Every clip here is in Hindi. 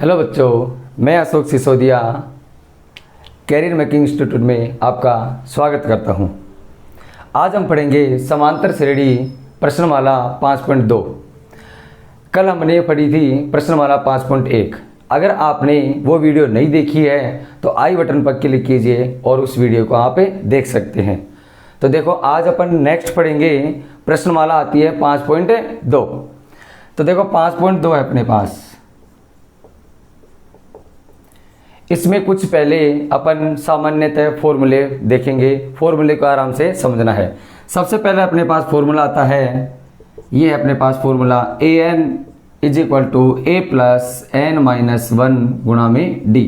हेलो बच्चों, मैं Ashok Sisodia career making institute में आपका स्वागत करता हूं। आज हम पढ़ेंगे समांतर श्रेणी प्रश्नमाला 5.2। कल हमने पढ़ी थी प्रश्नमाला 5.1। अगर आपने वो वीडियो नहीं देखी है तो आई बटन पर क्लिक कीजिए और उस वीडियो को आप देख सकते हैं। तो देखो, आज अपन नेक्स्ट पढ़ेंगे प्रश्नमाला आती है 5.2। तो देखो 5.2 है अपने पास। इसमें कुछ पहले अपन सामान्यतः फॉर्मूले देखेंगे। फॉर्मूले को आराम से समझना है। सबसे पहले अपने पास फॉर्मूला आता है, ये है अपने पास formula an is equal to a plus N minus 1 गुणा में d।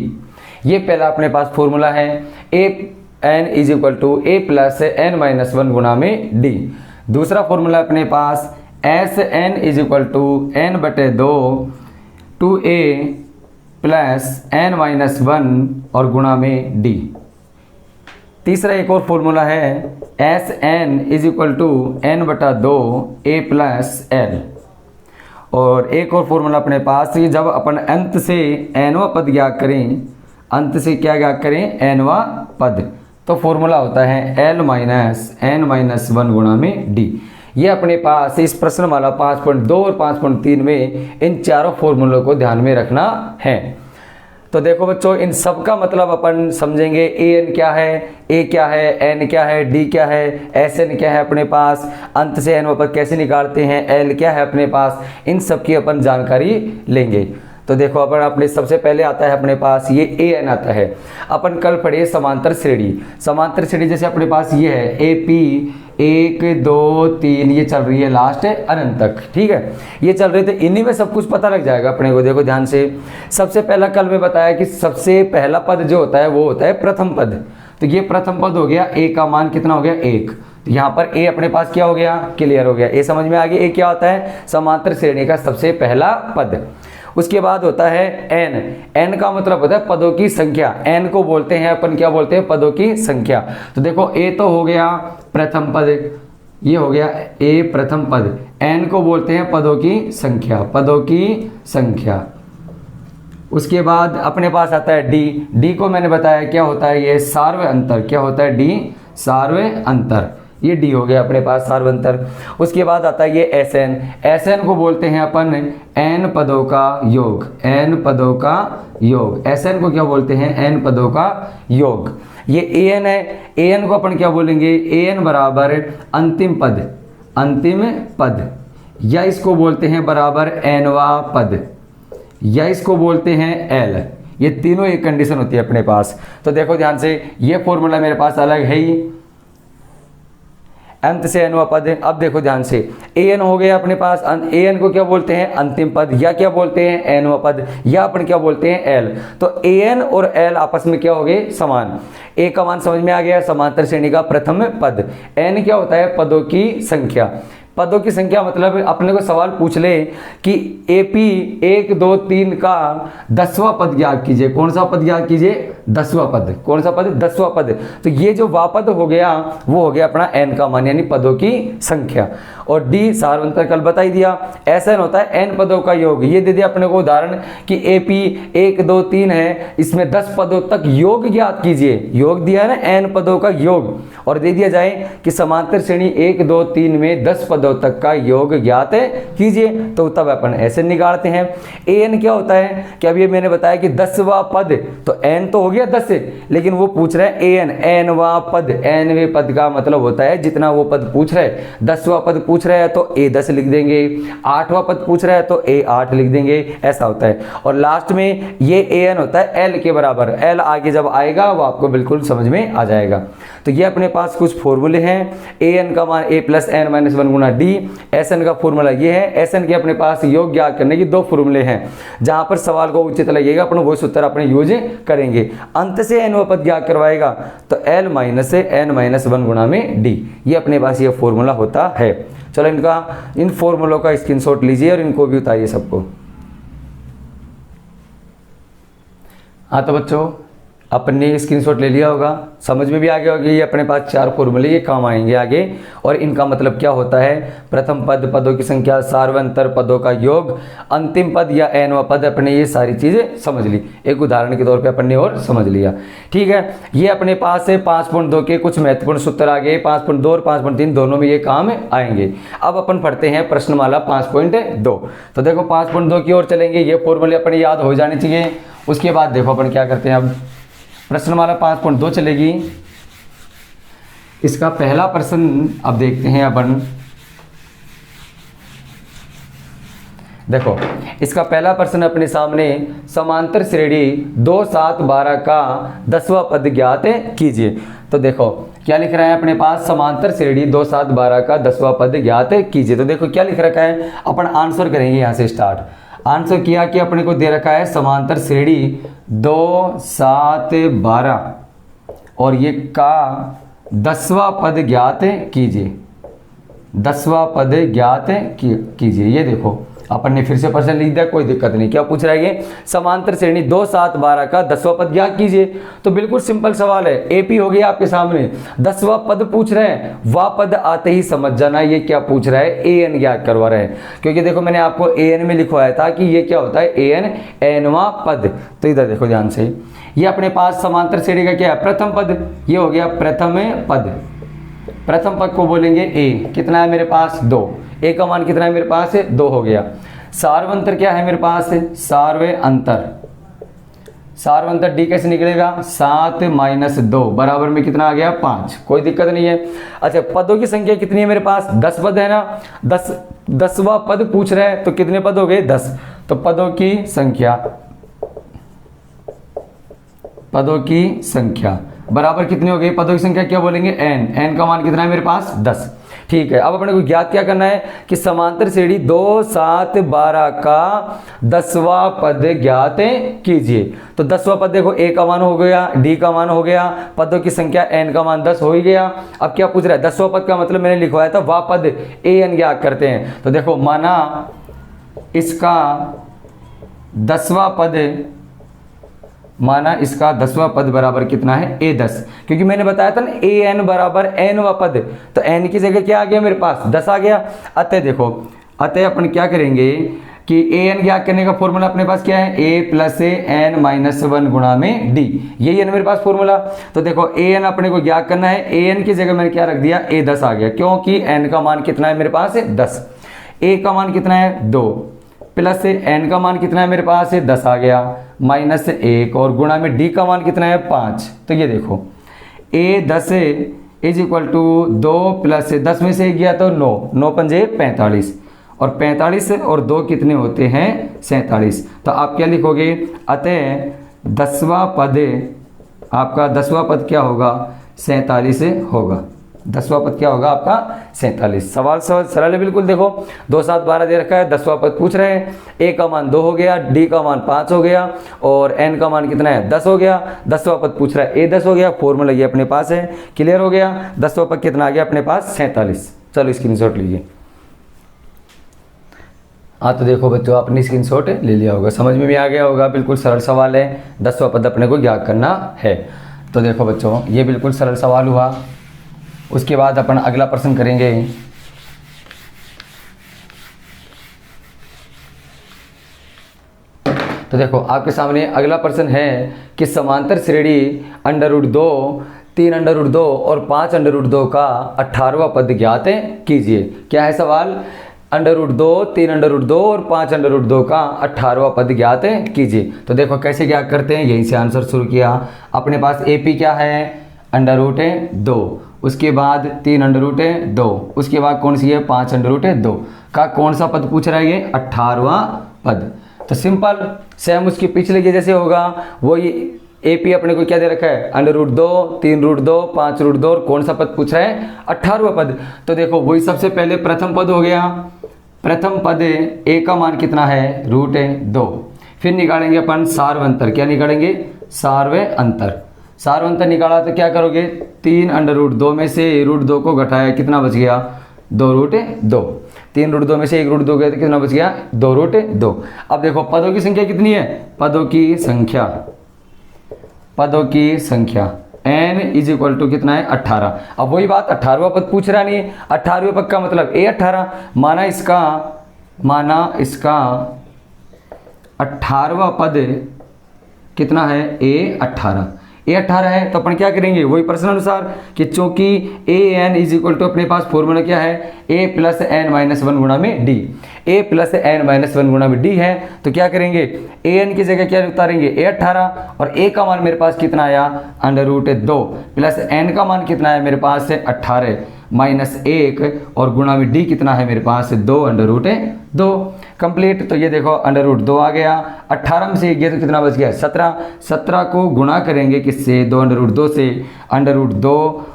ये पहला अपने पास फॉर्मूला है, an is equal to a plus N minus 1 गुणा में d। दूसरा फॉर्मूला अपने पास sn is equal to n बटे 2 2a प्लस एन माइनस 1 और गुणा में d। तीसरा एक और फॉर्मूला है S N is equal to N बटा 2 ए प्लस एल। और एक और फॉर्मूला अपने पास, ये जब अपन अंत से एनवा पद ज्ञात करें, अंत से क्या ज्ञात करें, एनवा पद, तो फॉर्मूला होता है एल माइनस एन माइनस 1 गुणा में डी। ये अपने पास इस प्रश्नमाला 5.2 और 5.3 में इन चारों फॉर्मूलों को ध्यान में रखना है। तो देखो बच्चों, इन सब का मतलब अपन समझेंगे। ए एन क्या है, ए क्या है, एन क्या है, डी क्या है, एस एन क्या है अपने पास, अंत से एन पर कैसे निकालते हैं, एल क्या है अपने पास, इन सब की अपन जानकारी लेंगे। तो देखो अपन अपने सबसे पहले आता है अपने पास ये ए एन आता है। अपन कल पढ़े समांतर श्रेणी। समांतर श्रेणी जैसे अपने पास ये है ए पी 1 2 3, ये चल रही है लास्ट अनंत तक, ठीक है। ये चल रहे थे, इन्हीं में सब कुछ पता लग जाएगा अपने को। देखो ध्यान से, सबसे पहला कल में बताया कि सबसे पहला पद जो होता है वो होता है प्रथम पद। तो ये प्रथम पद हो गया, ए का मान कितना हो गया, 1। तो यहाँ पर ए अपने पास क्या हो गया, क्लियर हो गया। ए समझ में आ गया, ए क्या होता है, समांतर श्रेणी का सबसे पहला पद। उसके बाद होता है एन। एन का मतलब होता है पदों की संख्या। एन को बोलते हैं अपन, क्या बोलते हैं, पदों की संख्या। तो देखो ए तो हो गया प्रथम पद, ये हो गया ए प्रथम पद। एन को बोलते हैं पदों की संख्या, पदों की संख्या। उसके बाद अपने पास आता है डी। डी को मैंने बताया क्या होता है, ये सार्व अंतर। क्या होता है, डी सार्व अंतर। ये डी हो गया अपने पास, सार्वंतर। उसके बाद आता है ये एस एन। एस एन को बोलते हैं अपन एन पदों का योग, एन पदों का योग। एस एन को क्या बोलते हैं, एन पदों का योग। ये ए एन है, ए एन को अपन क्या बोलेंगे, ए एन बराबर अंतिम पद, अंतिम पद, या इसको बोलते हैं बराबर एनवा पद, या इसको बोलते हैं एल। ये तीनों एक कंडीशन होती है अपने पास। तो देखो ध्यान से, ये फॉर्मूला मेरे पास अलग है ही, अंत से एनवा पद। अब देखो ध्यान से, ए एन हो गया अपने पास। ए एन को क्या बोलते हैं, अंतिम पद, या क्या बोलते हैं, एनवा पद, या अपन क्या बोलते हैं, एल। तो ए एन और एल आपस में क्या हो गए, समान। ए का मान समझ में आ गया, समांतर श्रेणी का प्रथम पद। एन क्या होता है, पदों की संख्या। पदों की संख्या मतलब अपने को सवाल पूछ ले कि एपी 1 2 3 का 10वां पद ज्ञात कीजिए। कौन सा पद ज्ञात कीजिए, 10वां पद। कौन सा पद, 10वां पद। तो ये जो वापद हो गया वो हो गया अपना एन का मान, यानी पदों की संख्या। और डी सार्वंतर कल बता ही दिया। एस एन होता है एन पदों का योग। ये दे दिया अपने को उदाहरण कि एपी 1 2 3 है, इसमें 10 पदों तक योग ज्ञात कीजिए। योग दिया है ना, एन पदों का योग। और दे दिया जाए कि समांतर श्रेणी 1 2 3 में 10 पदों तक का योग ज्ञात कीजिए, तो तब अपन ऐसे निकालते हैं। ए एन क्या होता है कि अभी मैंने बताया कि 10वां पद, तो एन तो हो गया 10 से, लेकिन वो पूछ रहे हैं ए एन, एनवा पद। एनवे पद का मतलब होता है जितना वो पद पूछ रहे हैं। 10वां पद पूछ रहे हैं तो ए 10 लिख देंगे, 8वां पद पूछ रहे हैं तो ए 8 लिख देंगे, ऐसा होता है। और लास्ट में ये ए एन होता है एल के बराबर। एल आगे जब आएगा वो आपको बिल्कुल समझ में आ जाएगा। तो ये अपने पास कुछ फॉर्मूले हैं। ए एन का मान ए प्लस एन माइनस 1 गुना डी। एस एन का फॉर्मूला ये है। एस एन के अपने पास योग ज्ञात करने की 2 फॉर्मूले हैं। जहां पर सवाल को उचित लगेगा अपन वो सूत्र अपने यूज करेंगे। अंत से एन पद ज्ञात करवाएगा तो एल माइनस से एन माइनस 1 गुना में डी। ये अपने पास ये फॉर्मूला होता है। चलो इन फॉर्मूलों का स्क्रीनशॉट लीजिए और इनको भी उतारिए सबको। हाँ तो बच्चों, अपने स्क्रीनशॉट ले लिया होगा, समझ में भी आ गया होगा ये अपने पास 4 फॉर्मूले ये काम आएंगे आगे। और इनका मतलब क्या होता है, प्रथम पद, पदों की संख्या, सार्वंतर, पदों का योग, अंतिम पद या एनवा पद, अपने ये सारी चीज़ें समझ ली, एक उदाहरण के तौर पे अपन ने और समझ लिया। ठीक है, ये अपने पास है 5.2 के कुछ महत्वपूर्ण सूत्र आ गए, 5.2 और 5.3 दोनों में ये काम आएंगे। अब अपन पढ़ते हैं प्रश्नमाला 5.2। तो देखो 5.2 की ओर चलेंगे, ये फॉर्मूले अपने याद हो जाने चाहिए। उसके बाद देखो अपन क्या करते हैं, अब प्रश्नमाला 5.2 चलेगी। इसका पहला प्रश्न अब देखते हैं अपन। देखो इसका पहला प्रश्न अपने सामने, समांतर श्रेणी 2 7 12 का 10वां पद ज्ञात कीजिए। तो देखो क्या लिख रहा है अपने पास, समांतर श्रेणी 2 7 12 का 10वां पद ज्ञात कीजिए। तो देखो क्या लिख रखा है, अपन आंसर करेंगे यहाँ से स्टार्ट। आंसर किया कि अपने को दे रखा है समांतर श्रेणी 2 7 12 और ये का 10वां पद ज्ञात कीजिए, 10वां पद ज्ञात कीजिए। ये देखो अपन ने फिर से प्रश्न लिख दिया, कोई दिक्कत नहीं। क्या पूछ रहा है ये, समांतर श्रेणी 2 7 12 का 10वां पद ज्ञात कीजिए। तो बिल्कुल सिंपल सवाल है, एपी हो गया आपके सामने, 10वां पद पूछ रहे हैं, वाह पद आते ही समझ जाना ये क्या पूछ रहा है, एन ज्ञात करवा रहे हैं। क्योंकि देखो मैंने आपको एन में लिखवाया था कि ये क्या होता है, एन एनवा पद। तो इधर देखो ध्यान से, ये अपने पास समांतर श्रेणी का क्या है, प्रथम पद, ये हो गया प्रथम पद। प्रथम पद को बोलेंगे ए, कितना है मेरे पास 2, ए का मान कितना है मेरे पास है 2 हो गया। सार्वंतर क्या है मेरे पास है, सार्वे अंतर, सार्वंतर डी कैसे निकलेगा, 7 - 2 बराबर में कितना आ गया 5, कोई दिक्कत नहीं है। अच्छा पदों की संख्या कितनी है मेरे पास, 10 पद है ना, 10वां पद पूछ रहे हैं तो कितने पद हो गए 10। तो पदों की संख्या, पदों की संख्या बराबर कितनी हो गई, पदों की संख्या क्या बोलेंगे एन, एन का मान कितना है मेरे पास 10। ठीक है, अब अपने को ज्ञात क्या करना है कि समांतर श्रेणी 2 7 12 का 10वां पद ज्ञात कीजिए। तो 10वां पद देखो ए का मान हो गया, डी का मान हो गया, पदों की संख्या एन का मान 10 हो ही गया। अब क्या पूछ रहा है, 10वां पद का मतलब मैंने लिखवाया था वह पद ए एन ज्ञात करते हैं। तो देखो माना इसका 10वां पद, माना इसका 10वां पद बराबर कितना है ए 10, क्योंकि मैंने बताया था ना ए एन बराबर एनवां पद, तो एन की जगह क्या आ गया मेरे पास 10 आ गया। अतः देखो, अतः अपन क्या करेंगे कि ए एन ज्ञात करने का फॉर्मूला अपने पास क्या है, ए प्लस एन माइनस 1 गुणा में डी, यही है ना मेरे पास फॉर्मूला। तो देखो ए एन अपने को ज्ञात करना है, ए एन की जगह मैंने क्या रख दिया ए 10 आ गया, क्योंकि एन का मान कितना है मेरे पास है 10, ए का मान कितना है 2 प्लस एन का मान कितना है मेरे पास है 10 आ गया, माइनस 1 और गुणा में डी का मान कितना है 5। तो ये देखो ए 10 इज इक्वल टू 2 प्लस 10 में से गया तो 9, 9 पंजे 45 और 45 और 2 कितने होते हैं 47। तो आप क्या लिखोगे, अतः 10वां पद, आपका 10वां पद क्या होगा 47 होगा, 10वां पद क्या होगा आपका 47। सवाल सरल है बिल्कुल। देखो 2 7 12 दे रखा है, 10वां पद पूछ रहे हैं, ए का मान 2 हो गया, डी का मान 5 हो गया और एन का मान कितना है 10 हो गया, 10वां पद पूछ रहा है ए 10 हो गया, फॉर्मूला ये अपने पास है, क्लियर हो गया। 10वां पद कितना आ गया अपने पास 47। चलो स्क्रीनशॉट लीजिए। हाँ तो देखो बच्चों आपने स्क्रीनशॉट ले लिया होगा, समझ में भी आ गया होगा, बिल्कुल सरल सवाल है, 10वां पद अपने को ज्ञात करना है। तो देखो बच्चों ये बिल्कुल सरल सवाल हुआ। उसके बाद अपन अगला प्रश्न करेंगे। तो देखो आपके सामने अगला प्रश्न है कि समांतर श्रेणी √2 3 √2 और 5 √2 का 18वां पद ज्ञात कीजिए। क्या है सवाल, √2 3 √2 और 5 √2 का 18वां पद ज्ञात कीजिए। तो देखो कैसे ज्ञात करते हैं, यहीं से आंसर शुरू किया। अपने पास एपी क्या है √2, उसके बाद 3 √2, उसके बाद कौन सी है 5 √2 का कौन सा पद पूछ रहा है ये 18वां पद। तो सिंपल सेम उसके पिछले के जैसे होगा, वो ये एपी अपने को क्या दे रखा है √2 3 √2 5 √2 और कौन सा पद पूछ रहा है 18वां पद। तो देखो वही सबसे पहले प्रथम पद हो गया, प्रथम पद ए का मान कितना है √2, फिर निकालेंगे अपन सार्वंतर, क्या निकालेंगे सार्वे अंतर, सार्वंतर निकाला तो क्या करोगे 3 √2 में से √2 को घटाया कितना बच गया 2√2, 3 √2 में से 1 √2 गया तो कितना बच गया 2√2। अब देखो पदों की संख्या कितनी है, पदों की संख्या पदों की संख्या n इज इक्वल टू कितना है 18। अब वही बात 18वां पद पूछ रहा नहीं है, 18वें पद का मतलब a18, माना इसका 18वां पद कितना है a18 है। तो अपन क्या करेंगे वही प्रश्न अनुसार कि चूंकि A N is equal to अपने पास फॉर्मूला क्या है a plus N minus one गुणा में D, a plus N minus one गुणा में डी है। तो क्या करेंगे ए एन की जगह क्या उतारेंगे a18 और a का मान मेरे पास कितना आया √2 प्लस n का मान कितना है मेरे पास है 18 माइनस 1 और गुणा में d कितना है मेरे पास 2 कंप्लीट। तो ये देखो √2 आ गया, 18 में से ये तो कितना बच गया 17 को गुणा करेंगे किससे 2 से √2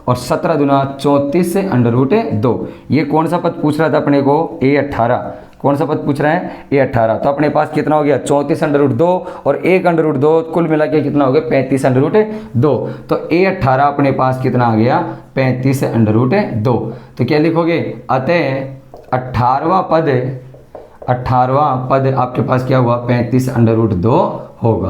और 17 दूना 34 से √2। ये कौन सा पद पूछ रहा था अपने को a18, कौन सा पद पूछ रहा है a18। तो अपने पास कितना हो गया 34 √2 और 1 √2 कुल मिला के कितना हो गया 35 √2। तो a18 अपने पास कितना आ गया 35 √2। तो क्या लिखोगे अतः 18वां पद आपके पास क्या हुआ 35 √2 होगा,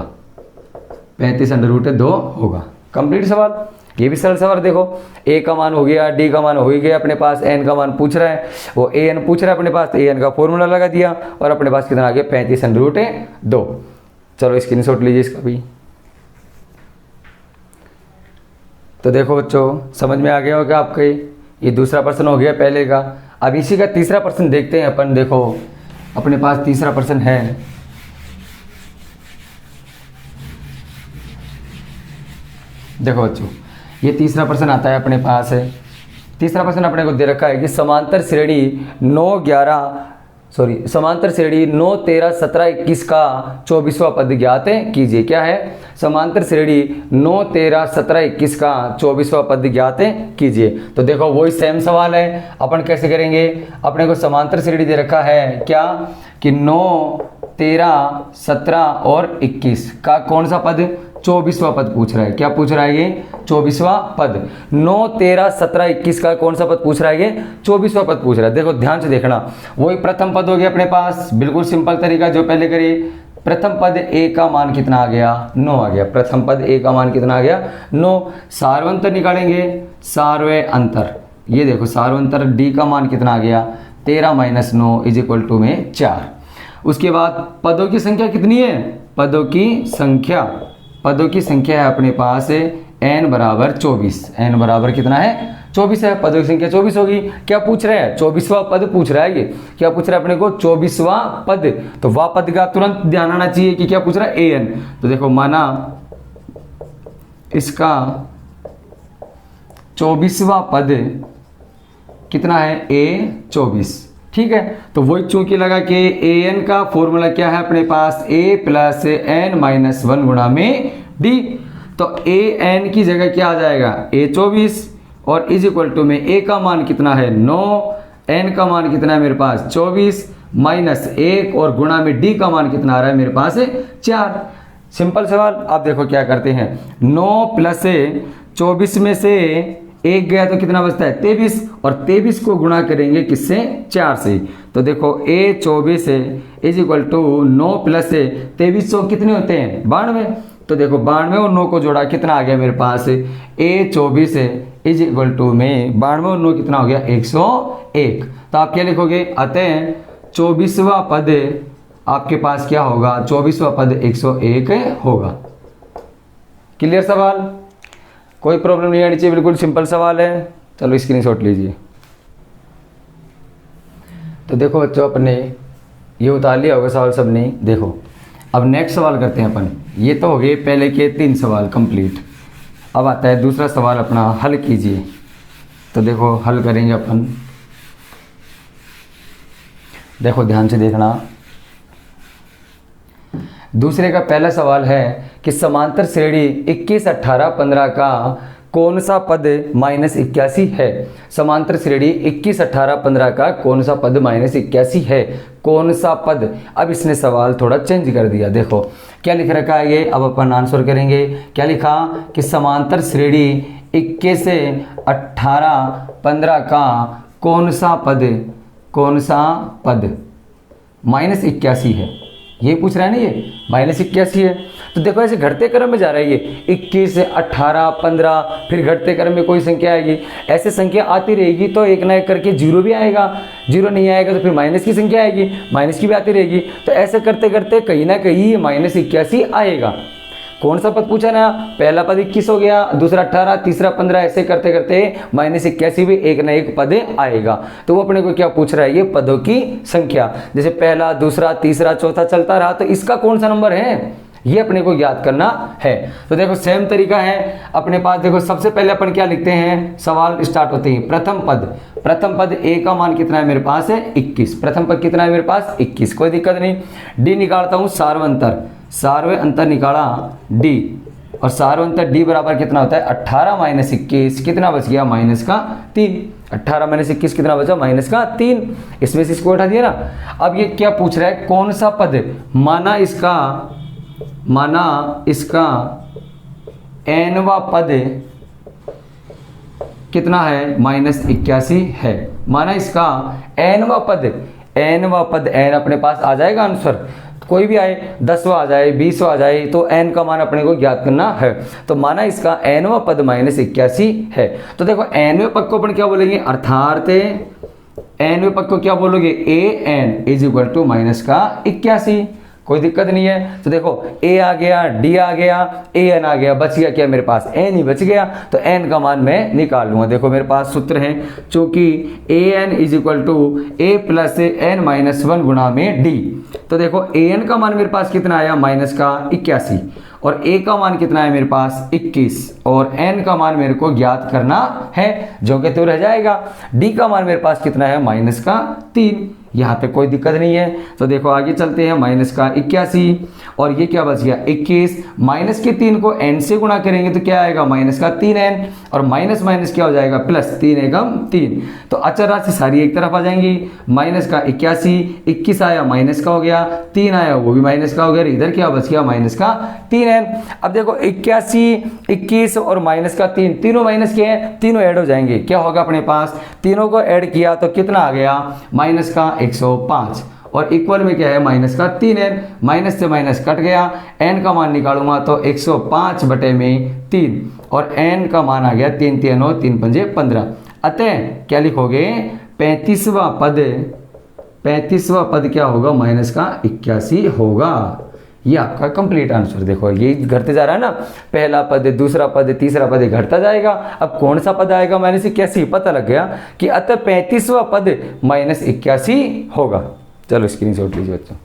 35 √2 होगा। कंप्लीट सवाल, ये भी सरल सवाल। देखो a का मान हो गया, d का मान हो ही गया, अपने पास n का मान पूछ रहा है, वो an पूछ रहा है अपने पास, an का फॉर्मूला लगा दिया और अपने पास कितना आ गया 35 √2। चलो स्क्रीनशॉट लीजिए इसका भी। तो देखो बच्चों समझ में आ गया होगा आपके, ये दूसरा प्रश्न हो गया पहले का। अब इसी का तीसरा प्रश्न देखते हैं अपन। देखो अपने पास तीसरा प्रश्न है, देखो बच्चों ये तीसरा प्रश्न आता है अपने पास है। तीसरा प्रश्न अपने को दे रखा है कि समांतर श्रेणी 9 13 17 21 का 24वां पद ज्ञात कीजिए। क्या है समांतर श्रेणी 9 13 17 21 का 24वां पद ज्ञात कीजिए। तो देखो वही सेम सवाल है, अपन कैसे करेंगे। अपने को समांतर श्रेणी दे रखा है क्या कि 9 13 17 और 21 का कौन सा पद 24वां पद पूछ रहा है। क्या पूछ रहा है ये 24वां पद। 9 13 17 21 का कौन सा पद पूछ रहा है ये 24वां पद पूछ रहा है। देखो ध्यान से देखना, वही प्रथम पद हो गया अपने पास, बिल्कुल सिंपल तरीका जो पहले करिए। प्रथम पद a का मान कितना आ गया 9 आ गया, प्रथम पद a का मान कितना आ गया 9। सार्वंतर निकालेंगे, सार्वय अंतर, ये देखो सार्वंतर d का मान कितना आ गया 13 - 9 इज इक्वल टू में 4। उसके बाद पदों की संख्या कितनी है, पदों की संख्या है अपने पास n बराबर 24, n बराबर कितना है 24 है, पदों की संख्या 24 होगी। क्या पूछ रहे हैं 24वां पद पूछ रहा है, ये क्या पूछ रहा है अपने को 24वां पद। तो वां पद का तुरंत ध्यान आना चाहिए कि क्या पूछ रहा है an। तो देखो माना इसका 24वां पद कितना है a24, ठीक है। तो वही चूंकि लगा कि an का फॉर्मूला क्या है अपने पास a प्लस n माइनस 1 गुणा में d। तो an की जगह क्या आ जाएगा a24 और इज इक्वल टू में a का मान कितना है 9, n का मान कितना है मेरे पास 24 माइनस 1 और गुणा में d का मान कितना आ रहा है मेरे पास 4। सिंपल सवाल। आप देखो क्या करते हैं 9 प्लस 24 में से 1 गया तो कितना बचता है 23 और 23 को गुणा करेंगे किससे 4 से। तो देखो a24 is equal to 9 plus 23 सौ कितने होते हैं 92। तो देखो 92 और 9 को जोड़ा कितना आ गया मेरे पास a24 इज इक्वल टू में 92 और 9 कितना हो गया 101। तो आप क्या लिखोगे अतः 24वां पद आपके पास क्या होगा 24वां पद 101 होगा। क्लियर सवाल, कोई प्रॉब्लम नहीं आनी चाहिए, बिल्कुल सिंपल सवाल है। चलो स्क्रीनशॉट लीजिए। तो देखो बच्चों अपने ये उतार लिया होगा सवाल सबने। देखो अब नेक्स्ट सवाल करते हैं अपन। ये तो हो गए पहले के 3 सवाल कंप्लीट। अब आता है दूसरा सवाल अपना, हल कीजिए। तो देखो हल करेंगे अपन, देखो ध्यान से देखना। दूसरे का पहला सवाल है कि समांतर श्रेणी 21 18 15 का कौन सा पद -81 है। समांतर श्रेणी 21 18 15 का कौन सा पद -81 है, कौन सा पद। अब इसने सवाल थोड़ा चेंज कर दिया। देखो क्या लिख रखा है ये, अब अपन आंसर करेंगे। क्या लिखा कि समांतर श्रेणी 21 से 18 15 का कौन सा पद -81 है। ये पूछ रहा है ना, ये -81 है। तो देखो ऐसे घटते क्रम में जा रहा है ये, 21, 18, 15, फिर घटते क्रम में कोई संख्या आएगी, ऐसे संख्या आती रहेगी तो एक ना एक करके जीरो भी आएगा, जीरो नहीं आएगा तो फिर माइनस की संख्या आएगी, माइनस की भी आती रहेगी। तो ऐसे करते करते कहीं ना कहीं ये -81 आएगा। कौन सा पद पूछा ना, पहला पद 21 हो गया, दूसरा 18, तीसरा 15, ऐसे करते करते -81 भी एक ना एक पद आएगा। तो वो अपने को क्या पूछ रहा है, ये पदों की संख्या। जैसे पहला, दूसरा, तीसरा, चौथा चलता रहा तो इसका कौन सा नंबर है, ये अपने को याद करना है। तो देखो सेम तरीका है अपने पास। देखो सबसे पहले अपन क्या लिखते हैं, सवाल स्टार्ट होते हैं प्रथम पद ए का मान कितना है मेरे पास है 21, प्रथम पद कितना है मेरे पास 21, कोई दिक्कत नहीं। डी निकालता हूं सार्व अंतर निकाला डी, और सार्व अंतर डी बराबर कितना होता है 18 - 21, कितना बच गया -3, 18 - 21 कितना बचा -3, इसमें से इसको उठा दिया ना। अब ये क्या पूछ रहा है, कौन सा पद, माना इसका nवा पद कितना है -81 है। माना इसका nवा पद n अपने पास आ जाएगा आंसर, कोई भी आए, 10वां आ जाए, 20वां आ जाए, तो n का मान अपने को ज्ञात करना है। तो माना इसका nवा पद -81 है। तो देखो nवें पद को अपन क्या बोलेंगे, अर्थात nवें पद को क्या बोलोगे, an = -81, कोई दिक्कत नहीं है। तो देखो a आ गया, d आ गया, an आ गया, बच गया क्या मेरे पास, n ही बच गया। तो n का मान मैं निकाल लूंगा। देखो मेरे पास सूत्र है, चूंकि an = a + n-1 गुणा में d। तो देखो an का मान मेरे पास कितना आया -81, और a का मान कितना है मेरे पास 21, और n का मान मेरे को ज्ञात करना है, जो कि तो रह जाएगा। d का मान मेरे पास कितना है -3, यहाँ पे कोई दिक्कत नहीं है। तो देखो आगे चलते हैं, -81, और ये क्या बच गया 21, -3 को n से गुणा करेंगे तो क्या आएगा -3n, और माइनस क्या हो जाएगा +3 एकम 3। तो अचर राशि सारी एक तरफ आ जाएंगी, -81, 21 आया माइनस का हो गया, 3 आया वो भी माइनस का हो गया, इधर क्या बच गया -3n। अब देखो 81, 21 और -3, तीनों माइनस के हैं, तीनों ऐड हो जाएंगे, क्या होगा अपने पास, तीनों को ऐड किया तो कितना आ गया -105, और इक्वल में क्या है -3n, माइनस से माइनस कट गया, n का मान निकालूंगा तो 105/3, और n का मान आ गया 3 3 और 3 पंजे 15। अतः क्या लिखोगे, 35वां पद क्या होगा -81 होगा। ये आपका कंप्लीट आंसर। देखो ये घटते जा रहा है ना, पहला पद, दूसरा पद, तीसरा पद घटता जाएगा। अब कौन सा पद आएगा -81, पता लग गया कि अतः 35वां पद -81 होगा। चलो स्क्रीनशॉट लीजिए बच्चों।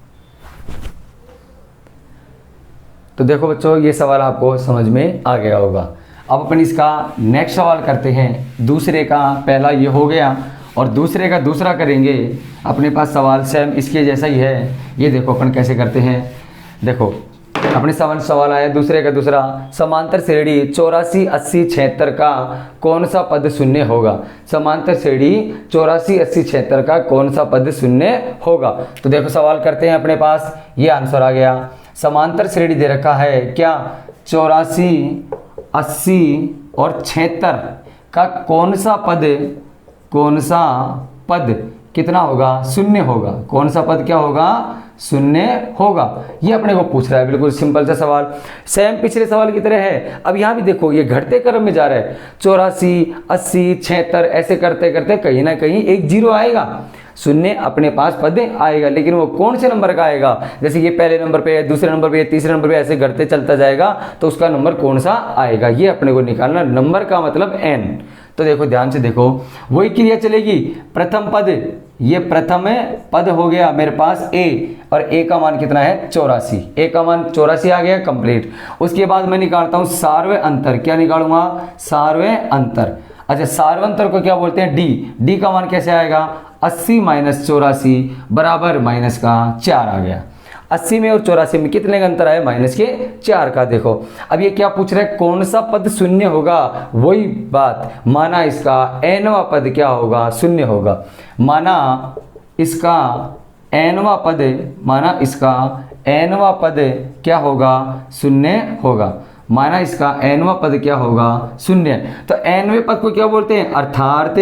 तो देखो बच्चों ये सवाल आपको समझ में आ गया होगा। अब अपन इसका नेक्स्ट सवाल करते हैं। दूसरे का पहला ये हो गया, और दूसरे का दूसरा करेंगे। अपने पास सवाल सेम इसके जैसा ही है। ये देखो अपन कैसे करते हैं। देखो अपने सवाल आया दूसरे का दूसरा, समांतर श्रेणी 84, 80, 76 का कौन सा पद शून्य होगा। समांतर श्रेणी 84, 80, 76 का कौन सा पद शून्य होगा। तो देखो सवाल करते हैं, अपने पास ये आंसर आ गया। समांतर श्रेणी दे रखा है क्या, 84, 80 और 76 का कौन सा पद कितना होगा, शून्य होगा। कौन सा पद क्या होगा, शून्य होगा। ये अपने को पूछ रहा है, बिल्कुल सिंपल सा सवाल, सेम पिछले सवाल की तरह है। अब यहाँ भी देखो ये घटते क्रम में जा रहा है, 84, 80, 76 ऐसे करते करते कहीं ना कहीं एक जीरो आएगा, शून्य अपने पास पद आएगा, लेकिन वो कौन से नंबर का आएगा। जैसे ये पहले नंबर पे है, दूसरे नंबर पे है, तीसरे नंबर पे ऐसे घटते चलता जाएगा, तो उसका नंबर कौन सा आएगा, ये अपने को निकालना। नंबर का मतलब n। तो देखो ध्यान से देखो, वही क्रिया चलेगी। प्रथम पद, ये प्रथम पद हो गया मेरे पास a, और a का मान कितना है 84, a का मान 84 आ गया कंप्लीट। उसके बाद मैं निकालता हूँ सार्व अंतर। क्या निकालूंगा, सार्व अंतर। अच्छा सार्व अंतर को क्या बोलते हैं, d का मान कैसे आएगा, 80 - 84 बराबर -4 आ गया। 80 में और 84 में कितने का अंतर आया, -4 का। देखो अब ये क्या पूछ रहा है, कौन सा पद शून्य होगा। वही बात, माना इसका nवा पद क्या होगा, शून्य होगा। माना इसका nवा पद क्या होगा, शून्य होगा। माना इसका nवां पद क्या होगा, शून्य। तो nवें पद को क्या बोलते हैं, अर्थात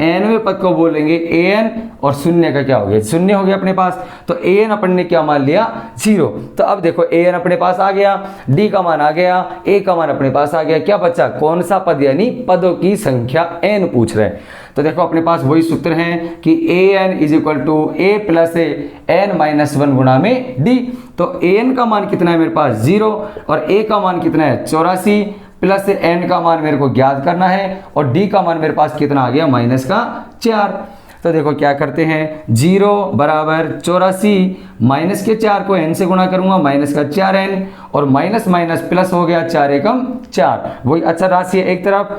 nवें पद को बोलेंगे an, और शून्य का क्या हो गया, शून्य हो गया अपने पास। तो an अपन ने क्या मान लिया, 0। तो अब देखो an अपने पास आ गया, d का मान आ गया, a का मान अपने पास आ गया, क्या बचा, कौन सा पद, यानी पदों की संख्या n पूछ रहे हैं। तो देखो अपने पास वही सूत्र है कि an is equal to a plus n minus 1 गुणा में d। तो an का मान कितना है मेरे पास, 0, और a का मान कितना है, 84, प्लस n का मान मेरे को ज्ञात करना है, और d का मान मेरे पास कितना आ गया, माइनस का 4। तो देखो क्या करते हैं, 0 बराबर 84, माइनस के 4 को n से गुणा करूंगा, माइनस का 4n, और माइनस माइनस प्लस हो गया, 4 एकम 4, वही अचर राशि है एक तरफ,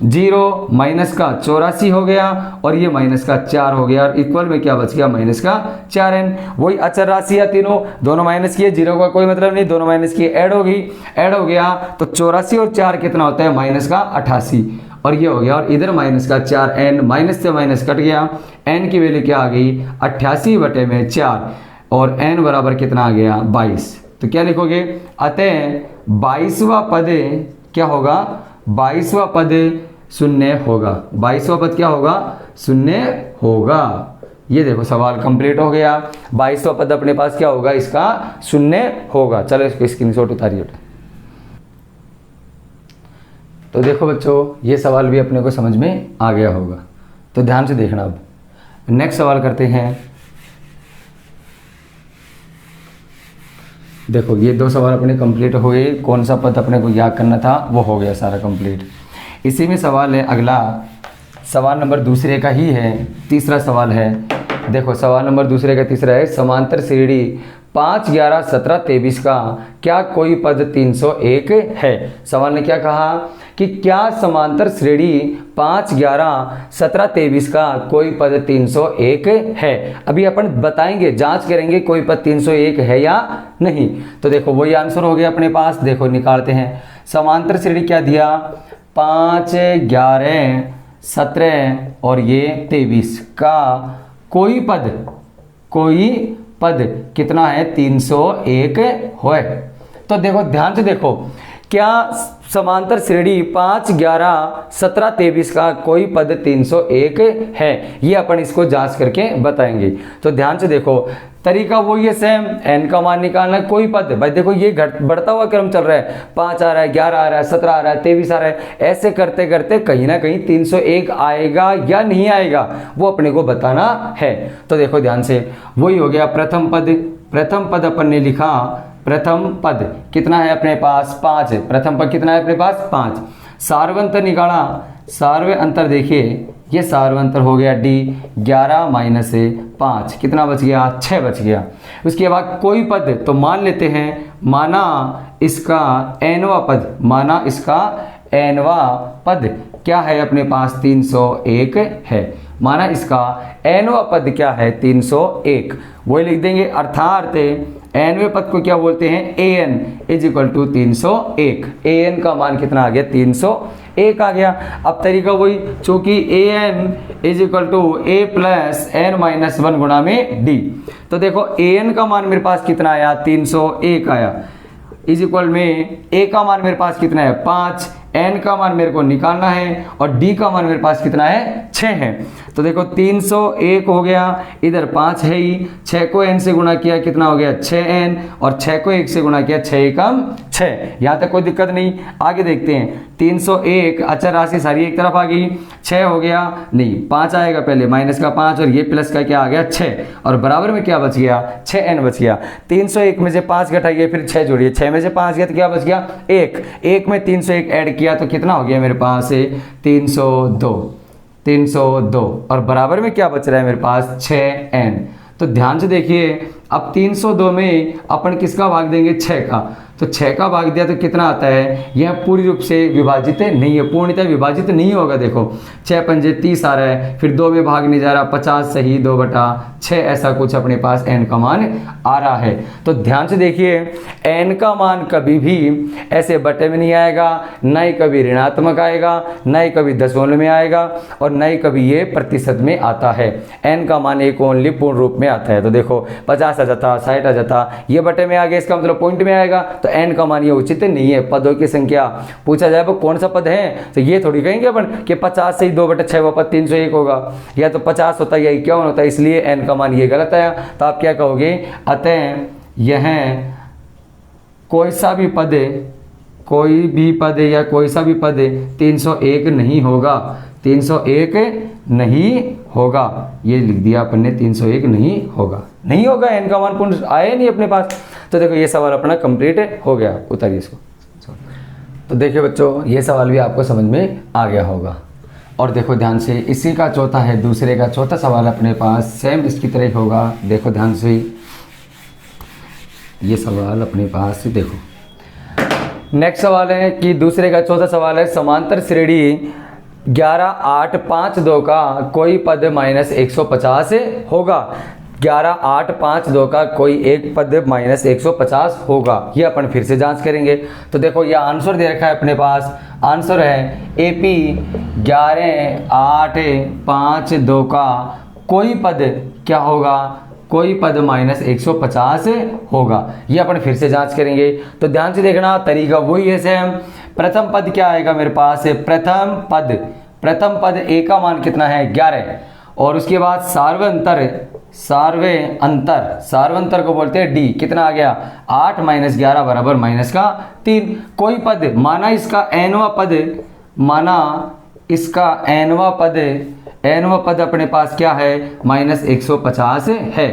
0 माइनस का 84 हो गया, और ये माइनस का 4 हो गया, और इक्वल में क्या बच गया, माइनस का 4n। वही अचर राशि है तीनों, दोनों माइनस किए, 0 का कोई मतलब नहीं, दोनों माइनस किए, ऐड होगी, ऐड हो गया, तो 84 और 4 कितना होता है, माइनस का 88, और ये हो गया, और इधर माइनस का 4n, माइनस से माइनस कट गया, n की वैल्यू क्या आ गई, 88/4, और n बराबर कितना आ गया, 22। तो क्या लिखोगे, अतः 22वां पद क्या होगा, 22वां पद शून्य होगा, 22वां पद क्या होगा, शून्य होगा। ये देखो सवाल कंप्लीट हो गया, 22वां पद अपने पास क्या होगा, इसका शून्य होगा। चलो इसको स्क्रीनशॉट उतारिए। तो देखो बच्चों, ये सवाल भी अपने को समझ में आ गया होगा, तो ध्यान से देखना। अब नेक्स्ट सवाल करते हैं। देखो ये 2 सवाल अपने कंप्लीट हुए, कौन सा पद अपने को याद करना था वो हो गया सारा कंप्लीट। इसी में सवाल है अगला, सवाल नंबर दूसरे का ही है, तीसरा सवाल है। देखो सवाल नंबर दूसरे का तीसरा है, समांतर श्रेणी 5, 11, 17, 23 का क्या कोई पद 301 है। सवाल ने क्या कहा कि क्या समांतर श्रेणी 5, 11, 17, 23 का कोई पद 301 है। अभी अपन बताएंगे, जांच करेंगे कोई पद 301 है या नहीं। तो देखो वही आंसर हो गया अपने पास, देखो निकालते हैं। समांतर श्रेणी क्या दिया, 5, 11, 17 और ये 23 का कोई पद कितना है, 301 है। तो देखो ध्यान से देखो, क्या समांतर श्रेणी 5, 11, 17, 23 का कोई पद 301 है, ये अपन इसको जांच करके बताएंगे। तो ध्यान से देखो, तरीका वही है सेम, n का मान निकालना है, कोई पद। भाई देखो ये बढ़ता हुआ क्रम चल रहा है, 5 आ रहा है, 11 आ रहा है, 17 आ रहा है, 23 आ रहा है, ऐसे करते करते कहीं ना कहीं 301 आएगा या नहीं आएगा वो अपने को बताना है। तो देखो ध्यान से, वही हो गया प्रथम पद अपन ने लिखा, प्रथम पद कितना है अपने पास, 5 है। प्रथम पद कितना है अपने पास, 5। सार्वंतर निकाला, सार्व अंतर देखिए, ये सार्वंतर हो गया d, 11 माइनस 5 कितना बच गया, 6 बच गया। उसके बाद कोई पद, तो मान लेते हैं, माना इसका nवां पद, माना इसका nवां पद क्या है अपने पास, 301 है। माना इसका nवां पद क्या है, 301, वही लिख देंगे। अर्थात nवें पद को क्या बोलते हैं, an is equal to 301। an का मान कितना आ गया, 301 आ गया। अब तरीका वही, चूंकि an is equal to a plus n minus 1 गुणा में d। तो देखो an का मान मेरे पास कितना आया, 301 आया, इज इक्वल में a का मान मेरे पास कितना है, 5, n का मान मेरे को निकालना है, और d का मान मेरे पास कितना है, 6 है। तो देखो 301 हो गया, इधर 5 है ही, 6 को n से गुणा किया कितना हो गया, 6n, और 6 को 1 से गुणा किया, 6 एकम 6। यहाँ तक कोई दिक्कत नहीं। आगे देखते हैं, 301 अचर राशि सारी एक तरफ आ गई, 6 हो गया, नहीं 5 आएगा पहले, माइनस का 5 और ये प्लस का क्या आ गया, 6, और बराबर में क्या बच गया, 6n बच गया। 301 में से 5 घटाइए, फिर 6 जोड़िए, 6 में से 5 गया तो क्या बच गया, 1 में 301 ऐड किया तो कितना हो गया मेरे पास, 302, और बराबर में क्या बच रहा है मेरे पास, 6n। तो ध्यान से देखिए, अब 302 में अपन किसका भाग देंगे, 6 का। तो 6 का भाग दिया तो कितना आता है, यह पूरी रूप से विभाजित नहीं है, पूर्णतः विभाजित नहीं होगा। देखो 6 पंजे 30 आ रहा है, फिर 2 में भाग नहीं जा रहा, 50 सही 2/6 ऐसा कुछ अपने पास n का मान आ रहा है। तो ध्यान से देखिए, n का मान कभी भी ऐसे बटे में नहीं आएगा, न ही कभी ऋणात्मक आएगा, न ही कभी दशमलव में आएगा, और न ही कभी ये प्रतिशत में आता है। n का मान एक ओनली पूर्ण रूप में आता है। तो देखो 50 आ जाता, 60 आ जाता, ये बटे में आ गया, इसका मतलब पॉइंट में आएगा। तो तो n का मान ये उचित नहीं है। पदों की संख्या पूछा जाए वो कौन सा पद है, तो ये थोड़ी कहेंगे अपन कि 50 से ही 2/6 वो पद 301 होगा, या तो 50 होता है या 51 होता है, इसलिए n का मान ये गलत है। तो आप क्या कहोगे, अतः यह कोई सा भी पद या कोई सा भी पद 301 नहीं होगा, 301 नहीं होगा, ये लिख दिया अपन ने, 301 नहीं होगा n का मान पूर्ण आया नहीं अपने पास। तो देखो ये सवाल अपना कंप्लीट हो गया, उतारिए इसको। तो देखिए बच्चों, ये सवाल भी आपको समझ में आ गया होगा। और देखो ध्यान से, इसी का चौथा है, दूसरे का चौथा सवाल अपने पास सेम इसकी तरह होगा। देखो ध्यान से, ये सवाल अपने पास देखो, नेक्स्ट सवाल है कि दूसरे का चौथा सवाल है, समांतर श्रेणी 11 8 5 2 का कोई पद -150 होगा। 11 8 5 2 का कोई एक पद -150 होगा, ये अपन फिर से जांच करेंगे। तो देखो ये आंसर दे रखा है अपने पास, आंसर है AP 11 8 5 2 का कोई पद क्या होगा, कोई पद -150 होगा, ये अपन फिर से जांच करेंगे। तो ध्यान से देखना, तरीका वही है सेम। प्रथम पद क्या आएगा मेरे पास, प्रथम पद A का मान कितना है 11, और उसके बाद सार्वंतर को बोलते हैं D, कितना आ गया 8 - 11 बराबर -3। कोई पद माना इसका nवा पद अपने पास क्या है -150 है।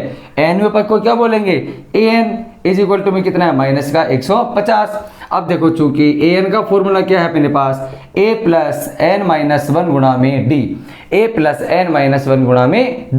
nवे पद को क्या बोलेंगे an इज इक्वल टू में कितना है -150। अब देखो चूंकि an का फॉर्मूला क्या है अपने पास a + n-1 गुणा में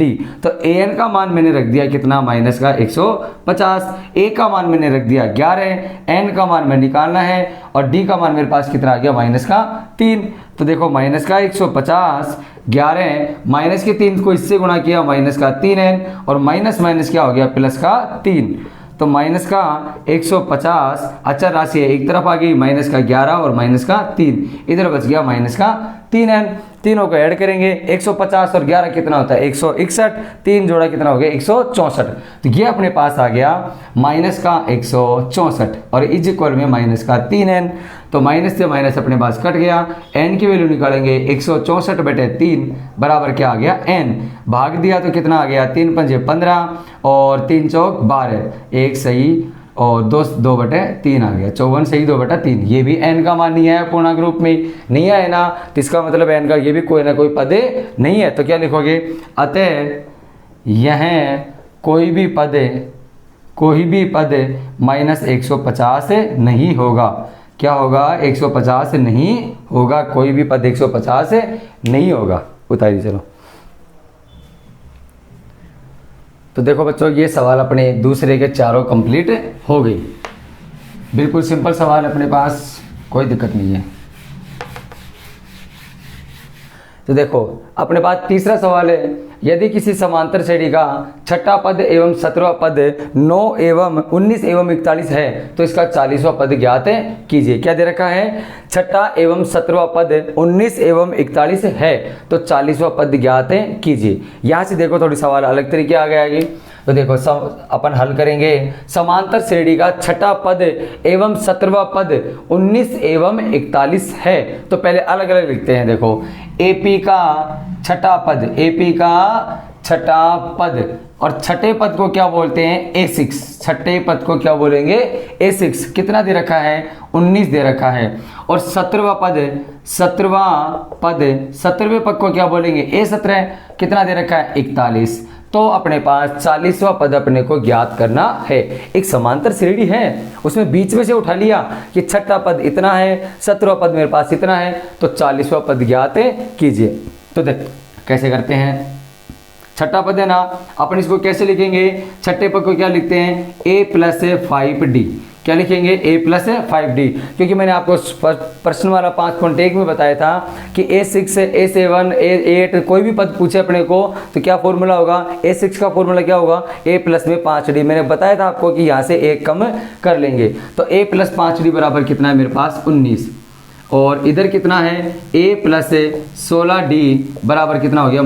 d, तो an का मान मैंने रख दिया कितना -150, a का मान मैंने रख दिया 11, n का मान मैंने निकालना है, और d का मान मेरे पास कितना आ गया -3। तो देखो -150 11 -3 को इससे गुणा किया -3n, और माइनस क्या हो गया +3। तो -150 अचर राशि है, एक तरफ आ गई -11 और -3, इधर बच गया -3n। तीनों को ऐड करेंगे, 150 और 11 कितना होता है 161, 3 जोड़ा कितना हो गया 164। तो ये अपने पास आ गया -164 और इज इक्वल में -3n। तो माइनस से माइनस अपने पास कट गया, n की वैल्यू निकालेंगे 164/3 बराबर क्या आ गया n, भाग दिया तो कितना आ गया 3 × 5 = 15 और 3 × 4 = 12, एक सही और 2/3 आ गया, 54 सही 2/3। ये भी n का मान नहीं आया, पूर्णांक रूप में नहीं आया ना, तो इसका मतलब n का ये भी कोई ना कोई पद नहीं है। तो क्या लिखोगे, अतः यह कोई भी पद -150 नहीं होगा। क्या होगा 150 नहीं होगा, कोई भी पद 150 नहीं होगा। उतारिए चलो। तो देखो बच्चों, ये सवाल अपने दूसरे के चारों कंप्लीट हो गई। बिल्कुल सिंपल सवाल अपने पास, कोई दिक्कत नहीं है। तो देखो अपने पास तीसरा सवाल है, यदि किसी समांतर श्रेणी का छठा पद एवं 17वां पद 9 एवं 19 एवं 41 है तो इसका 40वां पद ज्ञात कीजिए। क्या दे रखा है, छठा एवं 17वां पद 19 एवं 41 है तो 40वां पद ज्ञात कीजिए। यहाँ से देखो थोड़ी सवाल अलग तरीके आ गया है। तो देखो अपन हल करेंगे, समांतर श्रेणी का छठा पद एवं 17वां पद 19 एवं 41 है तो पहले अलग अलग लिखते हैं। देखो AP का छठा पद और छठे पद को क्या बोलते हैं A6, छठे पद को क्या बोलेंगे A6, कितना दे रखा है 19 दे रखा है। और 17वां पद 17वें पद को क्या बोलेंगे A17, कितना दे रखा है 41। तो अपने पास 40वां पद अपने को ज्ञात करना है। एक समांतर श्रेणी है, उसमें बीच में से उठा लिया कि छठा पद इतना है, 17वां पद मेरे पास इतना है, तो 40वां पद ज्ञात कीजिए। तो देख कैसे करते हैं, छठा पद है ना, अपन इसको कैसे लिखेंगे, छठे पद को क्या लिखते हैं A + 5D। क्या लिखेंगे A + 5D, क्योंकि मैंने आपको प्रश्न वाला 5.1 में बताया था कि A6 A7 A8 कोई भी पद पूछे अपने को तो क्या फॉर्मूला होगा, A6 का फॉर्मूला क्या होगा A + में 5D। मैंने बताया था आपको कि यहाँ से 1 कम कर लेंगे, तो A + 5D बराबर कितना है मेरे पास 19, और इधर कितना है A + 16D बराबर कितना हो गया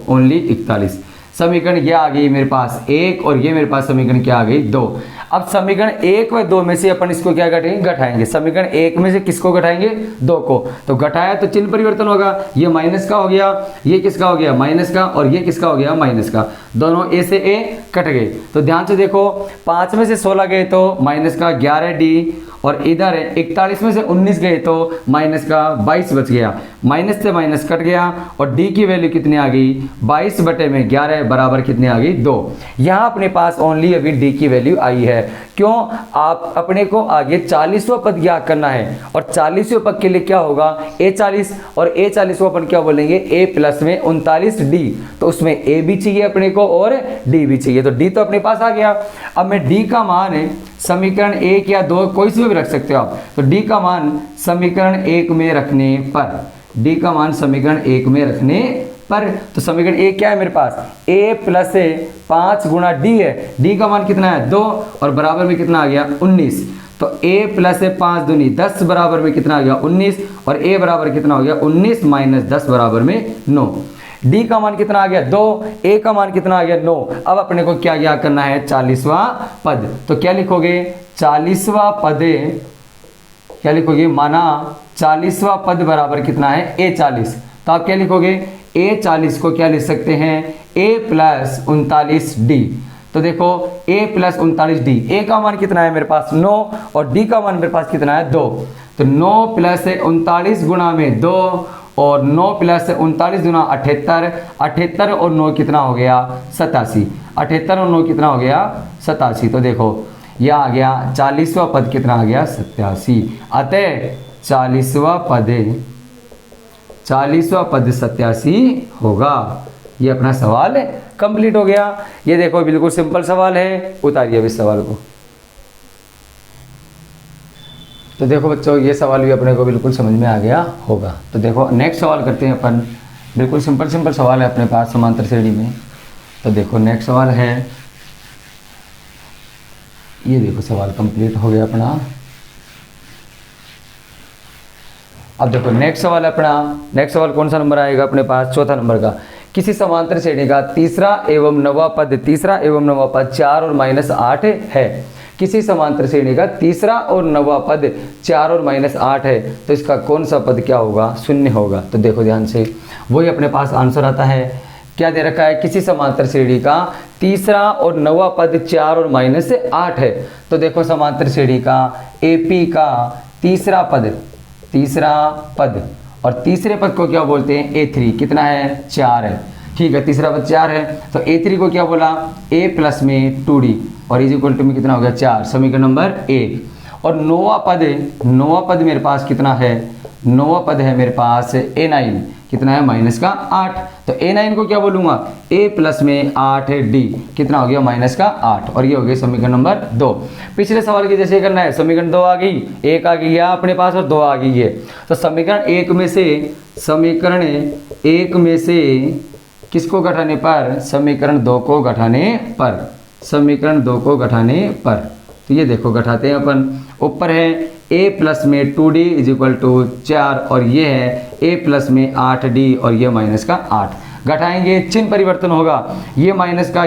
ओनली 41। समीकरण ये आ गई मेरे पास 1 और ये मेरे पास समीकरण क्या आ गई 2। अब समीकरण 1 व 2 में से अपन इसको क्या घटाएंगे, घटाएंगे। समीकरण 1 में से किसको घटाएंगे, 2 को। तो घटाया तो चिन्ह परिवर्तन होगा, ये माइनस का हो गया, ये किसका हो गया, माइनस का, और ये किसका हो गया, माइनस का। दोनों ए से ए कट गए। तो ध्यान से देखो, 5 में से 16 गए तो माइनस का 11d, और इधर 41 में से 19 गए तो माइनस का 22 बच गया। माइनस से माइनस कट गया, और d की वैल्यू कितनी आ गई, 22 बटे में 11 बराबर कितनी आ गई, 2। यहाँ अपने पास ओनली अभी d की वैल्यू आई है। क्यों, आप अपने को आगे 40वां पद ज्ञात करना है, और 40वें पद के लिए क्या होगा, a40, और a40 को अपन क्या बोलेंगे, a प्लस में 39d। तो उसमें a भी चाहिए अपने को और d भी चाहिए। तो d तो अपने पास आ गया। अब मैं d का मान समीकरण 1 या 2 कोई से भी रख सकते हो आप। तो d का मान समीकरण 1 में रखने पर, d का मान समीकरण 1 में रखने पर, तो समीकरण 1 क्या है मेरे पास, a प्लस 5 गुणा d है। d का मान कितना है, 2, और बराबर में कितना आ गया, 19। तो a प्लस 5 दूनी 10 बराबर में कितना आ गया, 19, और a बराबर कितना हो गया, 19 माइनस 10 बराबर में 9। d का मान कितना आ गया, 2, a का मान कितना आ गया, 9। अब अपने को क्या ज्ञात करना है, 40वां पद। तो क्या लिखोगे, 40वां पद, क्या लिखोगे, माना 40वां पद बराबर कितना है, a40। तो आप क्या लिखोगे, a40 को क्या लिख सकते हैं, a प्लस 39d। तो देखो a प्लस 39d, a का मान कितना है मेरे पास 9, और d का मान मेरे पास कितना है 2। तो 9 प्लस 39 गुणा में 2, और 9 प्लस 39 गुना 78, 78 और 9 कितना हो गया, 87। 78 और 9 कितना हो गया, 87। तो देखो यह आ गया 40वां पद कितना आ गया, 87। अतः 40वां पद 87 होगा। ये अपना सवाल कंप्लीट हो गया। ये देखो बिल्कुल सिंपल सवाल है, उतारिए अब इस सवाल को। तो देखो बच्चों, ये सवाल भी अपने को बिल्कुल समझ में आ गया होगा। तो देखो नेक्स्ट सवाल करते हैं अपन। बिल्कुल सिंपल सवाल है अपने पास समांतर श्रेणी में। तो देखो नेक्स्ट सवाल है, ये देखो सवाल कंप्लीट हो गया अपना। अब देखो नेक्स्ट सवाल अपना, नेक्स्ट सवाल कौन सा नंबर आएगा अपने पास, चौथा नंबर का। किसी समांतर श्रेणी का तीसरा एवं नवा पद 4 और -8 है। किसी समांतर श्रेणी का तीसरा और नवा पद 4 और -8 है, तो इसका कौन सा पद क्या होगा, शून्य होगा। तो देखो ध्यान से, वही अपने पास आंसर आता है। क्या दे रखा है, किसी समांतर श्रेणी का तीसरा और नवा पद 4 और -8 है। तो देखो समांतर श्रेणी का AP का तीसरा पद और तीसरे पद को क्या बोलते हैं, A3। कितना है, 4 है। ठीक है, तीसरा पद 4 है, तो A3 को क्या बोला, A प्लस में 2D, और इज इक्वल टू में कितना हो गया, 4। समीकरण नंबर 1। और नौवा पद मेरे पास कितना है, नौवा पद है मेरे पास A9। कितना है, -8। तो A9 को क्या बोलूँगा, A प्लस में 8D। कितना हो गया, -8। और ये हो गया समीकरण नंबर 2। पिछले सवाल की जैसे करना है, समीकरण 2 आ गई, 1 आ गई है अपने पास और 2 आ गई है। तो समीकरण 1 में से किसको घटाने पर, समीकरण 2 को घटाने पर। तो ये देखो घटाते हैं अपन। ऊपर है a प्लस में 2d इज इक्वल टू 4, और ये है a प्लस में 8d, और ये माइनस का 8। घटाएंगे, चिन्ह परिवर्तन होगा, ये माइनस का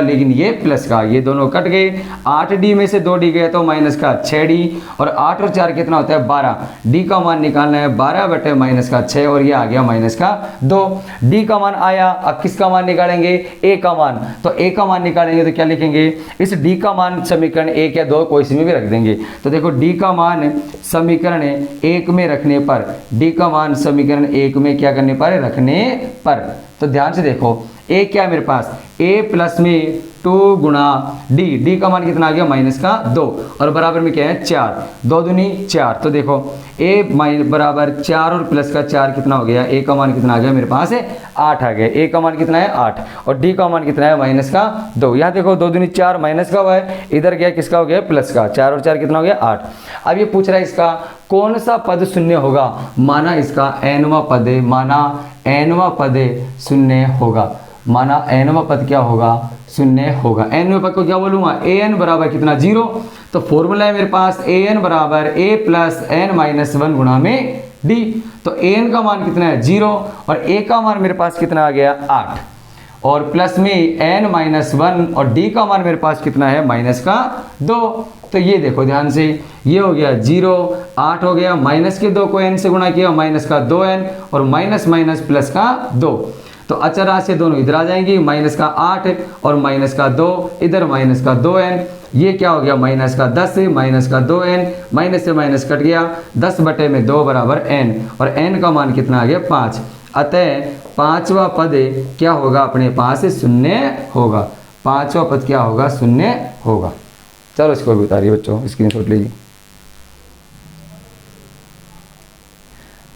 लेकिन ये प्लस का, ये दोनों कट गए। 8d में से 2d गया तो माइनस का 6d, और 8 और 4 कितना होता है, 12। d का मान निकालना है, 12 बटे -6, और ये आ गया -2। d का मान आया। अब किसका मान निकालेंगे, a का मान। तो a का मान निकालेंगे तो क्या लिखेंगे, इस d का मान समीकरण 1 या 2 कोई सी में भी रख देंगे। तो देखो d का मान समीकरण 1 में रखने पर, d का मान समीकरण 1 में क्या करने पर, रखने पर। तो ध्यान से देखो, a क्या है मेरे पास, a प्लस में 2 गुणा d का मान कितना आ गया, -2, और बराबर में क्या है, 4। 2 दूनी 4। तो देखो a बराबर 4 और प्लस का 4 कितना हो गया, a का मान कितना आ गया मेरे पास 8 आ गया। a का मान कितना है 8, और d का मान कितना है -2। यहाँ देखो 2 दूनी 4 माइनस का हुआ है, इधर गया किसका हो गया, प्लस का। 4 और 4 कितना हो गया, 8। अब ये पूछ रहा है इसका कौन सा पद शून्य होगा। माना इसका nवां पद शून्य होगा। माना nवां पद क्या होगा, शून्य होगा। nवें पद को क्या बोलूँगा, an बराबर कितना, 0। तो फॉर्मूला है मेरे पास an बराबर a प्लस n-1 गुणा में d। तो an का मान कितना है, 0, और a का मान मेरे पास कितना आ गया, 8। और प्लस में n-1 और d का मान मेरे पास कितना है -2। तो ये देखो ध्यान से, ये हो गया 0, 8 हो गया, माइनस के 2 को n से गुणा किया, -2n और माइनस माइनस प्लस का 2। तो अचर राशि से दोनों इधर आ जाएंगी, -8 और -2, इधर -2n, ये क्या हो गया -10, -2n, माइनस से माइनस कट गया, 10/2 बराबर n, और n का मान कितना आ गया 5। अतः पांचवा पद क्या होगा अपने पास 0 होगा, पांचवा पद क्या होगा 0 होगा। चलो इसको भी उतारिए बच्चों, स्क्रीनशॉट लीजिए।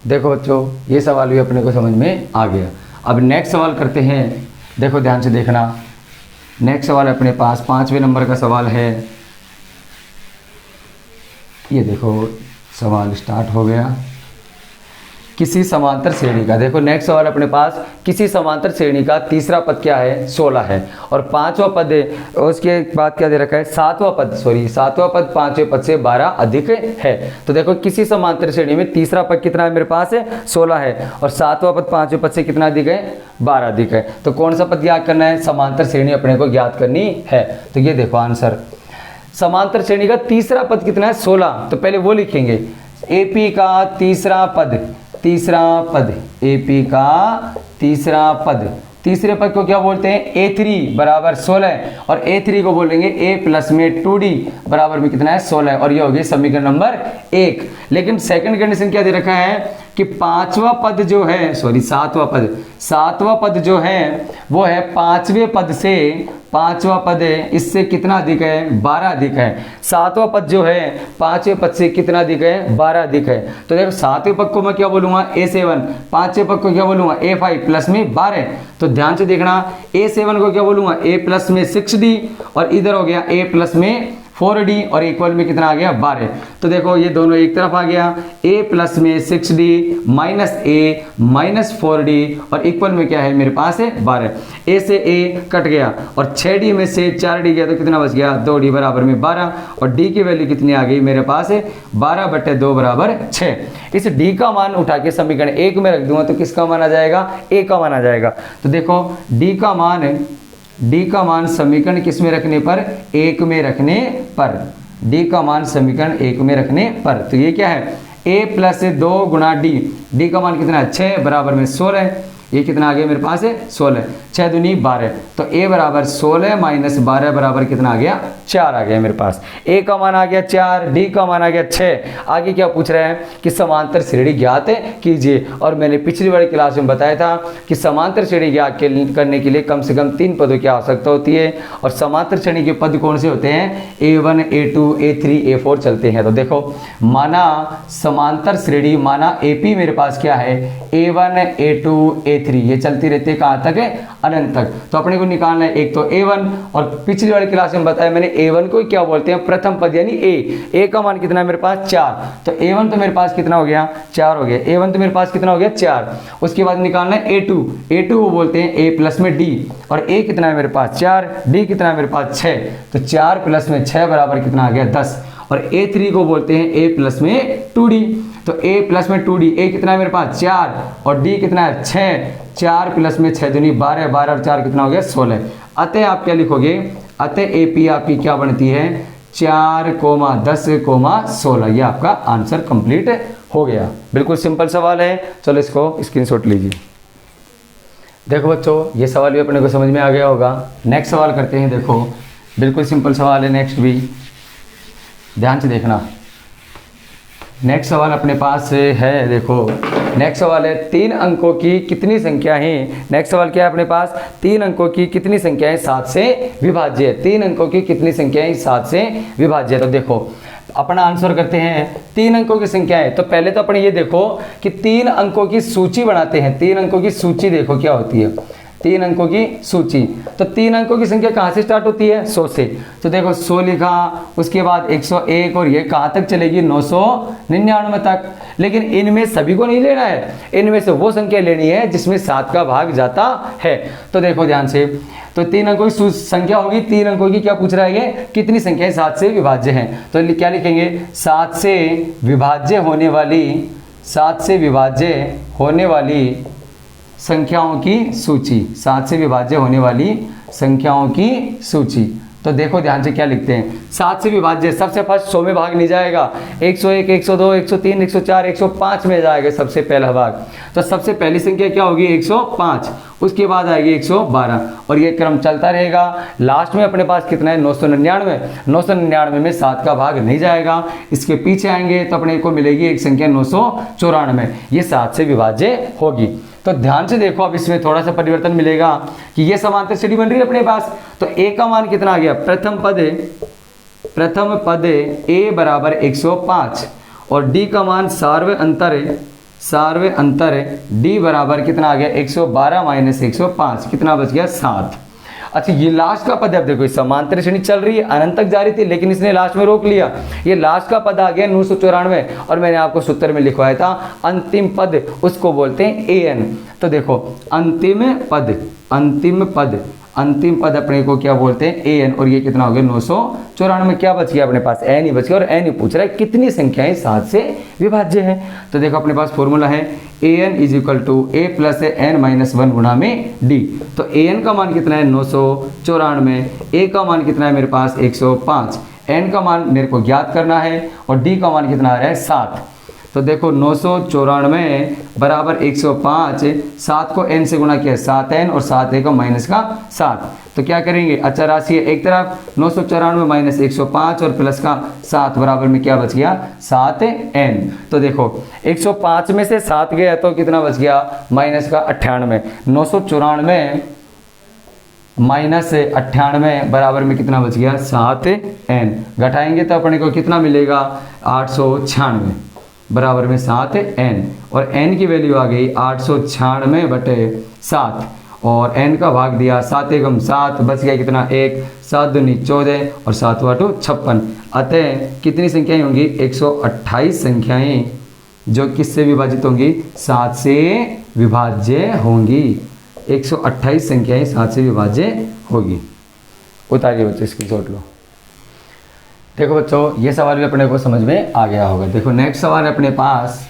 देखो बच्चों ये सवाल भी अपने को समझ में आ गया। अब नेक्स्ट सवाल करते हैं, देखो ध्यान से देखना। नेक्स्ट सवाल अपने पास 5वें नंबर का सवाल है। ये देखो सवाल स्टार्ट हो गया। किसी समांतर श्रेणी का, देखो नेक्स्ट सवाल अपने पास, किसी समांतर श्रेणी का तीसरा पद क्या है 16 है, और पांचवा पद उसके बाद क्या दे रखा है सातवां पद पांचवें पद से 12 अधिक है। तो देखो किसी समांतर श्रेणी में तीसरा पद कितना है मेरे पास है 16 है, और सातवां पद पांचवें पद से कितना अधिक है 12 अधिक है। तो कौन सा पद ज्ञात करना है, समांतर श्रेणी अपने को ज्ञात करनी है। तो ये देखो आंसर, समांतर श्रेणी का तीसरा पद कितना है 16, तो पहले वो लिखेंगे एपी का तीसरा पद, एपी का तीसरा पद, तीसरे पद को क्या बोलते हैं A3 बराबर 16, और A3 को बोलेंगे A प्लस में 2D बराबर में कितना है 16, और ये हो गई समीकरण नंबर 1। लेकिन सेकंड कंडीशन क्या दे रखा है कि सातवां पद जो है वो है पांचवें पद से, पांचवा पद है इससे कितना अधिक है 12 अधिक है। सातवां पद जो है पांचवें पद से कितना अधिक है 12 अधिक है। तो देखो सातवें पद को मैं क्या बोलूंगा A7, पांचवें पद को क्या बोलूंगा A5 प्लस में 12। तो ध्यान से देखना, A7 को क्या बोलूंगा A प्लस में 6D, और इधर हो गया A प्लस में 4D, और इक्वल में कितना आ गया 12। तो देखो ये दोनों एक तरफ आ गया, A प्लस में 6D minus A minus 4D, और इक्वल में क्या है मेरे पास है 12। A से A कट गया, और 6D में से 4D गया तो कितना बच गया 2D बराबर में 12, और D की वैल्यू कितनी आ गई मेरे पास है 12/2 बराबर 6। इस D का मान उठा के समीकरण 1 में रख दूंगा तो किसका मान आ जाएगा A का मान आ जाएगा। तो देखो D का मान समीकरण किस में रखने पर 1 में रखने पर, D का मान समीकरण 1 में रखने पर, तो ये क्या है A प्लस 2 गुणा D का मान कितना है 6 बराबर में 16, ये कितना आ गया मेरे पास है 16, 6 दूनी 12, तो A बराबर 16 माइनस 12 बराबर कितना आ गया 4 आ गया मेरे पास। A का मान आ गया 4, D का मान आ गया 6। आगे क्या पूछ रहे हैं कि समांतर श्रेणी ज्ञात कीजिए, और मैंने पिछली वाली क्लास में बताया था कि समांतर श्रेणी ज्ञात करने के लिए कम से कम 3 पदों की आवश्यकता होती है, और समांतर श्रेणी के पद कौन से होते हैं A1 A2 A3 A4 चलते हैं। तो देखो माना समांतर श्रेणी, माना AP मेरे पास क्या है A1 A2 A3, ये चलती रहती है कहाँ तक है अनंत तक। तो अपने को निकालना है एक तो A1, और पिछली वाली क्लास में बताया मैंने A1 को क्या बोलते हैं प्रथम पद यानी A का मान कितना है मेरे पास 4, तो A1 तो मेरे पास कितना हो गया 4 हो गया, A1 तो मेरे पास कितना हो गया 4। उसके बाद निकालना है A2 को बोलते हैं A प्लस में D, और A कितना है मेरे पास 4, D कितना है मेरे पास 6, तो 4 प्लस में 6 बराबर कितना आ गया 10। और A3 को बोलते हैं A प्लस में 2D, तो A प्लस में 2D, A कितना है मेरे पास 4 और D कितना है 6, 4 प्लस में 6 दूनी 12, 12 और 4 कितना हो गया 16। अतः आप क्या लिखोगे, अतः AP आपकी क्या बनती है 4, 10, 16। ये आपका आंसर कंप्लीट हो गया। बिल्कुल सिंपल सवाल है, चलो इसको स्क्रीनशॉट लीजिए। देखो बच्चों ये सवाल भी अपने को समझ में आ गया होगा। नेक्स्ट सवाल करते हैं। देखो बिल्कुल सिंपल सवाल है, नेक्स्ट भी ध्यान से देखना। नेक्स्ट सवाल अपने पास है, देखो नेक्स्ट सवाल है 3 अंकों की कितनी संख्याएं, नेक्स्ट सवाल क्या है अपने पास 3 अंकों की कितनी संख्याएं 7 से विभाज्य है, 3 अंकों की कितनी संख्याएं 7 से विभाज्य है। तो देखो अपना आंसर करते हैं 3 अंकों की संख्याएं। तो पहले तो अपने ये देखो कि 3 अंकों की सूची बनाते हैं। 3 अंकों की सूची देखो क्या होती है, 3 अंकों की सूची। तो 3 अंकों की संख्या कहाँ से स्टार्ट होती है 100 से। तो देखो 100 लिखा, उसके बाद 101 और ये कहाँ तक चलेगी 999 तक। लेकिन इनमें सभी को नहीं लेना है, इनमें से वो संख्या लेनी है जिसमें 7 का भाग जाता है। तो देखो ध्यान से, तो 3 अंकों की संख्या होगी, 3 अंकों की क्या पूछ रहा है ये कितनी संख्याएं 7 से विभाज्य हैं। तो क्या लिखेंगे 7 से विभाज्य होने वाली संख्याओं की सूची, 7 से विभाज्य होने वाली संख्याओं की सूची। तो देखो ध्यान से क्या लिखते हैं, 7 से विभाज्य सबसे फर्स्ट 100 में भाग नहीं जाएगा, 101, 102, 103, 104, 105 में जाएगा सबसे पहला भाग। तो सबसे पहली संख्या क्या होगी 105, उसके बाद आएगी 112 और ये क्रम चलता रहेगा। लास्ट में अपने पास कितना है 999, 999 में 7 का भाग नहीं जाएगा। इसके पीछे आएंगे तो अपने को मिलेगी एक संख्या 994, ये 7 से विभाज्य होगी। तो ध्यान से देखो, अब इसमें थोड़ा सा परिवर्तन मिलेगा कि ये समांतर श्रेणी बन रही है अपने पास। तो a का मान कितना आ गया, प्रथम पद a बराबर 105 और d का मान सार्व अंतर d बराबर कितना आ गया 112 माइनस 105, कितना बच गया 7। अच्छा ये लास्ट का पद है, अब देखो समांतर श्रेणी चल रही है, अनंत तक जा रही थी लेकिन इसने लास्ट में रोक लिया। ये लास्ट का पद आ गया 994 और मैंने आपको सूत्र में लिखवाया था अंतिम पद, उसको बोलते हैं an। तो देखो अंतिम पद अपने को क्या बोलते हैं an और ये कितना हो गया 994, क्या बच गया अपने पास n ही बच गया और n ही पूछ रहा है कितनी संख्याएं 7 से विभाज्य है। तो देखो अपने पास फॉर्मूला है an is equal to a plus n minus 1 गुणा में d। तो an का मान कितना है 994, a का मान कितना है मेरे पास 105, n का मान मेरे को ज्ञात करना है और d का मान कितना आ रहा है 7। तो देखो 994 बराबर 105, 7 को n से गुणा किया 7n और 7 का माइनस का 7। तो क्या करेंगे, अच्छा राशि है एक तरफ 994 माइनस 105 और प्लस का 7 बराबर में क्या बच गया 7n। तो देखो 105 में से 7 गया तो कितना बच गया माइनस का 98, 994 माइनस 98 बराबर में कितना बच गया 7n। घटाएंगे तो अपने को कितना मिलेगा 896 बराबर में 7n और n की वैल्यू आ गई 896 बटे 7 और n का भाग दिया 7 एकम 7, बच गया कितना 1, 7 दूनी 14 और 7 वाटू 56। अतः कितनी संख्याएं होंगी 128 संख्याएं जो किससे विभाजित होंगी 7 से विभाज्य होंगी। 128 संख्याएं 7 से विभाज्य होगी। उतारिए बच्चों स्क्रीनशॉट लो। देखो बच्चों ये सवाल भी अपने को समझ में आ गया होगा। देखो नेक्स्ट सवाल है अपने पास,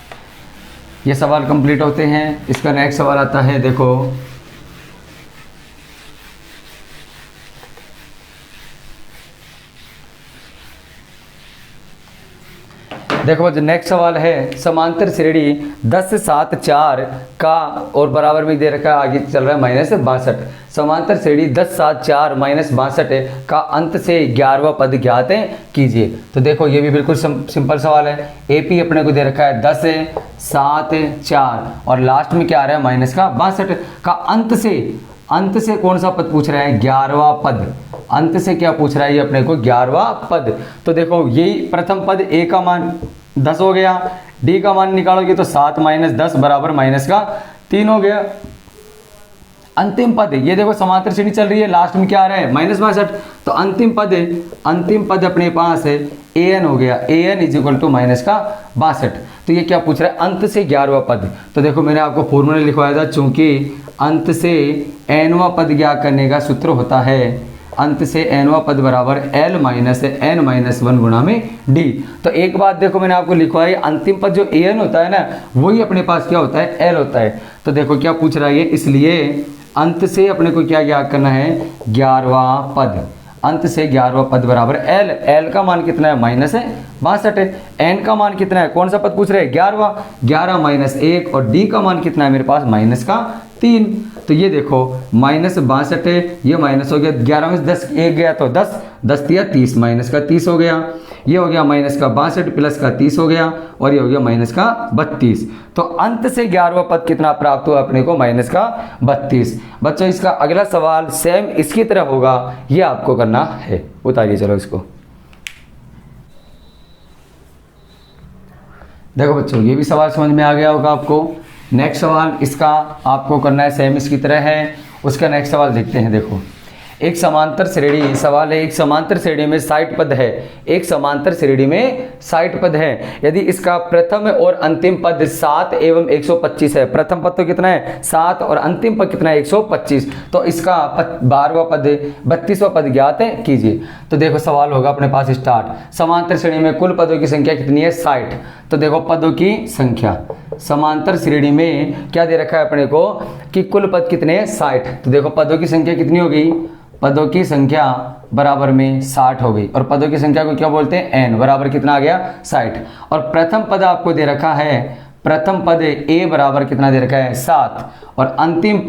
ये सवाल कंप्लीट होते हैं। इसका नेक्स्ट सवाल आता है, देखो देखो जो नेक्स्ट सवाल है, समांतर श्रेणी 10 7 4 का और बराबर में दे रखा है, आगे चल रहा है माइनस 62। समांतर श्रेणी 10 7 4 माइनस 62 का अंत से 11वां पद ज्ञात कीजिए। तो देखो ये भी बिल्कुल सिंपल सवाल है। AP अपने को दे रखा है 10 7 4 और लास्ट में क्या आ रहा है माइनस का 62 का अंत से कौन सा पद पूछ रहा है 11वां पद। अंत से क्या पूछ रहा है ये अपने को 11वां पद। तो देखो यही प्रथम पद a का मान 10 हो गया, d का मान निकालोगे तो 7 माइनस 10 बराबर माइनस का 3 हो गया। अंतिम पद ये देखो समांतर श्रेणी चल रही है, लास्ट में क्या आ रहा है माइनस 62। तो अंतिम पद अपने पास है an हो गया, an is equal to minus का 62। तो ये क्या पूछ रहा है अंत से 11वां पद। तो देखो मैंने आपको फॉर्मूला लिखवाया था, चूंकि अंत से nवां पद ज्ञात करने का सूत्र होता है अंत से nवां पद बराबर l माइनस n माइनस 1 गुणा में d। तो एक बात देखो मैंने आपको लिखवाई, अंतिम पद जो an होता है ना वही अपने पास क्या होता है l होता है। तो देखो क्या पूछ रहा है ये, इसलिए अंत से अपने को क्या ज्ञात करना है 11वां पद। अंत से 11वां पद बराबर l का मान कितना है माइनस 62, n का मान कितना है कौन सा पद पूछ रहे हैं 11वां, 11 माइनस 1 और d का मान कितना है मेरे पास माइनस का 3। तो ये देखो माइनस 62 ये माइनस हो गया, 11 में से 10 1 गया तो 10, 10 दिया 30 माइनस का 30 हो गया। ये हो गया माइनस का 62 प्लस का 30 हो गया और ये हो गया माइनस का 32। तो अंत से 11वां पद कितना प्राप्त हुआ अपने को माइनस का 32। बच्चों इसका अगला सवाल सेम इसकी तरह होगा, ये आपको करना है। उतारिए चलो इसको। देखो बच्चों ये भी सवाल समझ में आ गया होगा आपको। नेक्स्ट सवाल इसका आपको करना है सेम इसकी तरह है। उसका नेक्स्ट सवाल देखते हैं। देखो एक समांतर श्रेणी, सवाल है एक समांतर श्रेणी में 60 पद है, एक समांतर श्रेणी में 60 पद है। यदि इसका प्रथम और अंतिम पद 7 एवं 125 है, प्रथम पद तो कितना है 7 और अंतिम पद कितना है 125, तो इसका 12वां पद 32वां पद ज्ञात है कीजिए। तो देखो सवाल होगा अपने पास स्टार्ट, समांतर श्रेणी में कुल पदों की संख्या कितनी है 60। तो देखो पदों की संख्या, समांतर श्रेणी में क्या दे रखा है अपने को कि कुल पद कितने हैं 60। तो देखो पदों की संख्या कितनी हो गई, पदों की संख्या बराबर में 60 हो गई, और पदों की संख्या को क्या बोलते हैं n, बराबर कितना आ गया 60। और प्रथम पद आपको दे रखा है, प्रथम पद a बराबर कितना दे रखा है 7, और अंतिम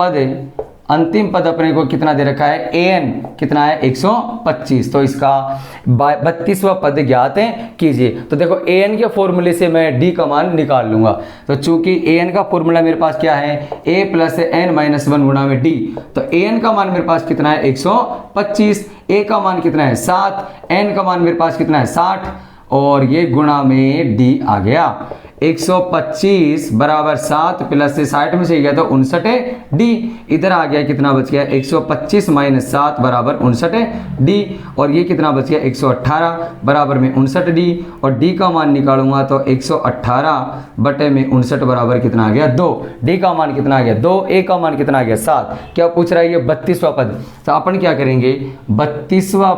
पद अपने को कितना दे रखा है an कितना है 125। तो इसका 32वां पद ज्ञात है कीजिए। तो देखो an के फॉर्मूले से मैं d का मान निकाल लूंगा। तो चूंकि an का फॉर्मूला मेरे पास क्या है a प्लस n माइनस 1 गुणा में d, तो an का मान मेरे पास कितना है 125, a का मान कितना है 7, n का मान मेरे पास कितना है 60, और ये गुणा में d आ गया। 125 बराबर 7 प्लस से 60 में से गया तो 59 डी, इधर आ गया कितना बच गया 125 माइनस 7 बराबर 59 डी, और ये कितना बच गया 118 बराबर में 59 डी, और डी का मान निकालूंगा तो 118 बटे में 59 बराबर कितना आ गया 2, डी का मान कितना आ गया 2, ए का मान कितना आ गया 7। क्या पूछ रहा है ये 32वां पद, तो अपन क्या करेंगे 32वां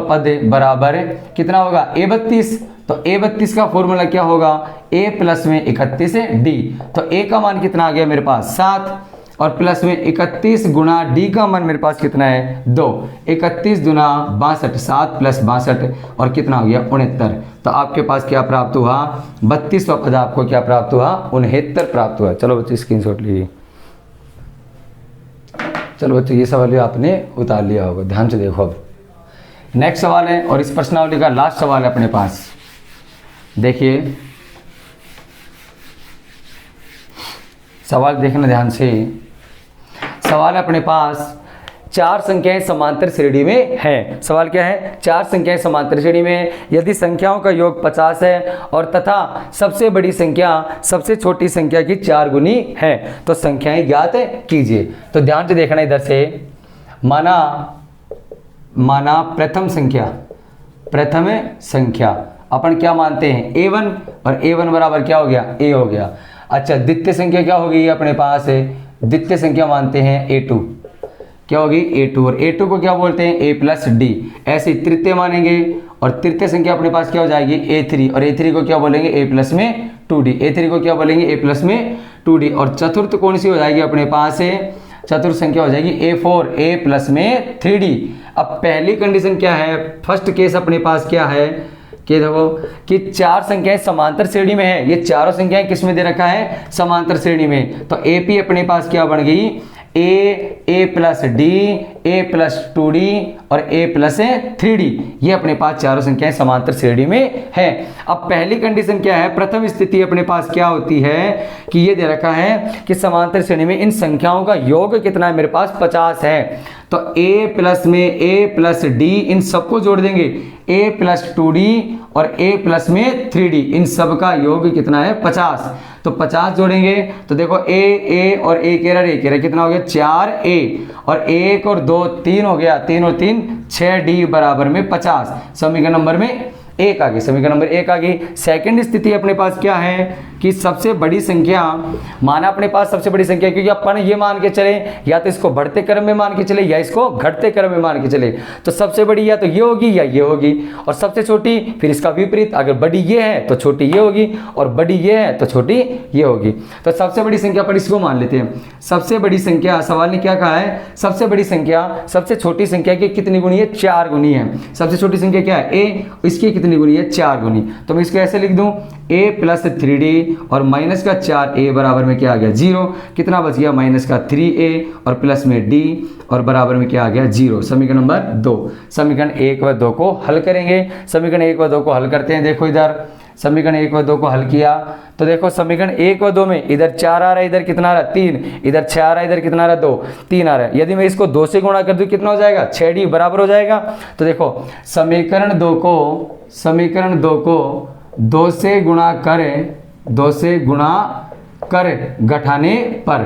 पद बराबर कितना होगा a32, तो a32 का फॉर्मूला क्या होगा a प्लस में 31 है d, तो a का मान कितना आ गया मेरे पास 7, और प्लस में 31 गुना d का मान मेरे पास कितना है 2, 31 दुना 62, 7 प्लस 62 और कितना हो गया 69। तो आपके पास क्या प्राप्त हुआ 32वां पद आपको क्या प्राप्त हुआ 69 प्राप्त हुआ। चलो बच्चे स्क्रीनशॉट लीजिए। चलो बच्चे ये सवाल भी आपने उतार लिया होगा, ध्यान से देखो। अब नेक्स्ट सवाल है और इस प्रश्नावली का लास्ट सवाल है अपने पास, देखिए सवाल देखना ध्यान से। सवाल अपने पास 4 संख्याएं समांतर श्रेणी में हैं। सवाल क्या है 4 संख्याएं समांतर श्रेणी में, यदि संख्याओं का योग 50 है और तथा सबसे बड़ी संख्या सबसे छोटी संख्या की 4 गुनी है, तो संख्याएं ज्ञात कीजिए। तो ध्यान से देखना इधर से, माना प्रथम संख्या अपन क्या मानते हैं a1, और a1 बराबर क्या हो गया a हो गया। अच्छा द्वितीय संख्या क्या हो गई अपने पास है, द्वितीय संख्या मानते हैं a2, क्या होगी a2, और a2 को क्या बोलते हैं a प्लस डी। ऐसे तृतीय मानेंगे और तृतीय संख्या अपने पास क्या हो जाएगी a3, और a3 को क्या बोलेंगे a प्लस में 2d, a3 को क्या बोलेंगे a प्लस में 2d। और चतुर्थ कौन सी हो जाएगी अपने पास है, चतुर्थ संख्या हो जाएगी a4, a प्लस में 3d। अब पहली कंडीशन क्या है, फर्स्ट केस अपने पास क्या है कि देखो कि 4 संख्याएं समांतर श्रेणी में है, ये चारों संख्याएं किस में दे रखा है समांतर श्रेणी में। तो AP अपने पास क्या बन गई a plus D, a plus 2d और a प्लस 3d, ये अपने पास चारों संख्याएं समांतर श्रेणी में है। अब पहली कंडीशन क्या है, प्रथम स्थिति अपने पास क्या होती है कि ये दे रखा है कि समांतर श्रेणी में इन संख्याओं का योग कितना है मेरे पास 50 है। तो a प्लस में a प्लस d इन सबको जोड़ देंगे, a प्लस 2d और a प्लस में 3d, इन सब का योग कितना है 50। तो 50 जोड़ेंगे तो देखो a और a केरा कितना हो गया 4a, और 1 और 2 3 हो गया, 3 और 3 6d बराबर में 50। समीकरण नंबर में 1 आ गई, समीकरण नंबर 1 आ गई। सेकंड स्थिति अपने पास क्या है कि सबसे बड़ी संख्या, माना अपने पास सबसे बड़ी संख्या, क्योंकि अपन ये मान के चले या तो इसको बढ़ते क्रम में मान के चले या इसको घटते क्रम में मान के चले, तो सबसे बड़ी या तो ये होगी या ये होगी, और सबसे छोटी फिर इसका विपरीत, अगर बड़ी ये है तो छोटी ये होगी, और बड़ी ये है तो छोटी ये होगी। तो सबसे बड़ी संख्या पर इसको मान लेते हैं। सबसे बड़ी संख्या, सवाल ने क्या कहा है, सबसे बड़ी संख्या सबसे छोटी संख्या की कितनी गुनी है 4 गुनी है। सबसे छोटी संख्या क्या है a, इसकी कितनी गुनी है 4 गुनी। तो मैं इसको ऐसे लिख दूं a प्लस 3d और माइनस का 4a बराबर में क्या आ गया 0, कितना बच गया माइनस का 3a और प्लस में d और बराबर में क्या आ गया 0। समीकरण नंबर 2, समीकरण 1 व 2 को हल करेंगे। समीकरण 1 व 2 को हल करते हैं। देखो इधर समीकरण 1 व 2 को हल किया तो देखो समीकरण 1 व 2 में इधर 4 आ रहा है, इधर कितना आ रहा है 3, इधर 6 आ रहा है, इधर कितना आ रहा है 2, 3 आ रहा है। यदि मैं इसको 2 से गुणा कर दूं कितना हो जाएगा 6d बराबर हो जाएगा। तो देखो समीकरण 2 को 2 से गुणा कर घटाने पर,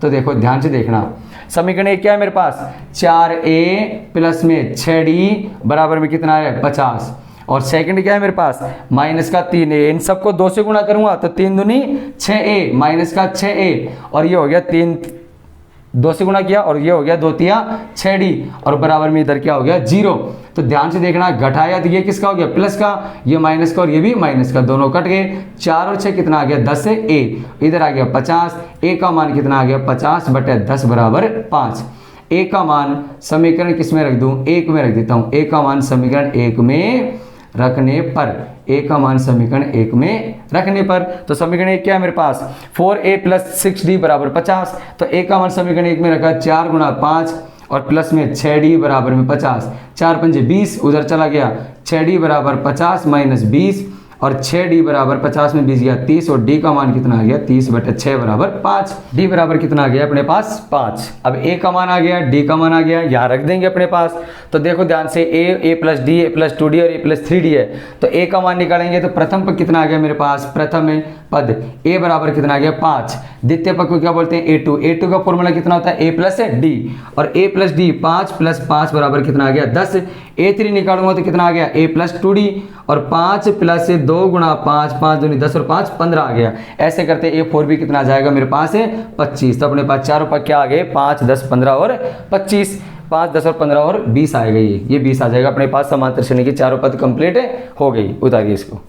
तो देखो ध्यान से देखना, समीकरण एक क्या है मेरे पास, 4a प्लस में 6d बराबर में कितना है 50, और सेकंड क्या है मेरे पास माइनस का 3a, इन सबको 2 से गुणा करूंगा तो 3 दूनी 6a माइनस का 6a, और ये हो गया 3 2 से गुणा किया और ये हो गया 2 तिया 6d, और बराबर में इधर क्या हो गया 0। तो ध्यान से देखना, घटाया तो ये किसका हो गया प्लस का, ये माइनस का और ये भी माइनस का, दोनों कट गए। 4 और 6 कितना आ गया 10 से a, इधर आ गया 50, a का मान कितना आ गया 50 बटे 10 बराबर 5। a का मान समीकरण किस में रख दूं, 1 में रख देता हूं। a का मान समीकरण 1 में रखने पर, a का मान समीकरण 1 में रखने पर, तो समीकरण 1 क्या है मेरे पास 4a प्लस 6d बराबर 50, तो a का मान समीकरण 1 में रखा 4 गुणा 5 और प्लस में 6d बराबर में 50, 4 पंजे 20 उधर चला गया, 6d बराबर 50 माइनस 20, और 6d बराबर 50 में 20 गया 30, और d का मान कितना आ गया 30 बटे 6 बराबर 5। d बराबर कितना आ गया अपने पास 5। अब a का मान आ गया, d का मान आ गया, यहाँ रख देंगे अपने पास। तो देखो ध्यान से a plus d, a plus 2d और a प्लस 3d है, तो a का मान निकालेंगे तो प्रथम पद कितना आ गया मेरे पास, प्रथम पद a बराबर कितना आ गया 5, द्वितीय पद को क्या बोलते हैं a2 का फॉर्मूला कितना होता है a प्लस d, और a प्लस d 5 प्लस 5 बराबर कितना आ गया 10, a3 निकालूंगा तो कितना आ गया a प्लस 2d, और 5 प्लस 2 गुणा 5, 5 दूनी 10 और 5 15 आ गया। ऐसे करते a4 भी कितना आ जाएगा मेरे पास है 25। तो अपने पास चारों पद क्या आ गए 5 10 15 और 25, 5 10 और 15 और 20 आएगा, ये 20 आ जाएगा अपने पास। समांतर श्रेणी की चारों पद कंप्लीट हो गई। उतारिए इसको।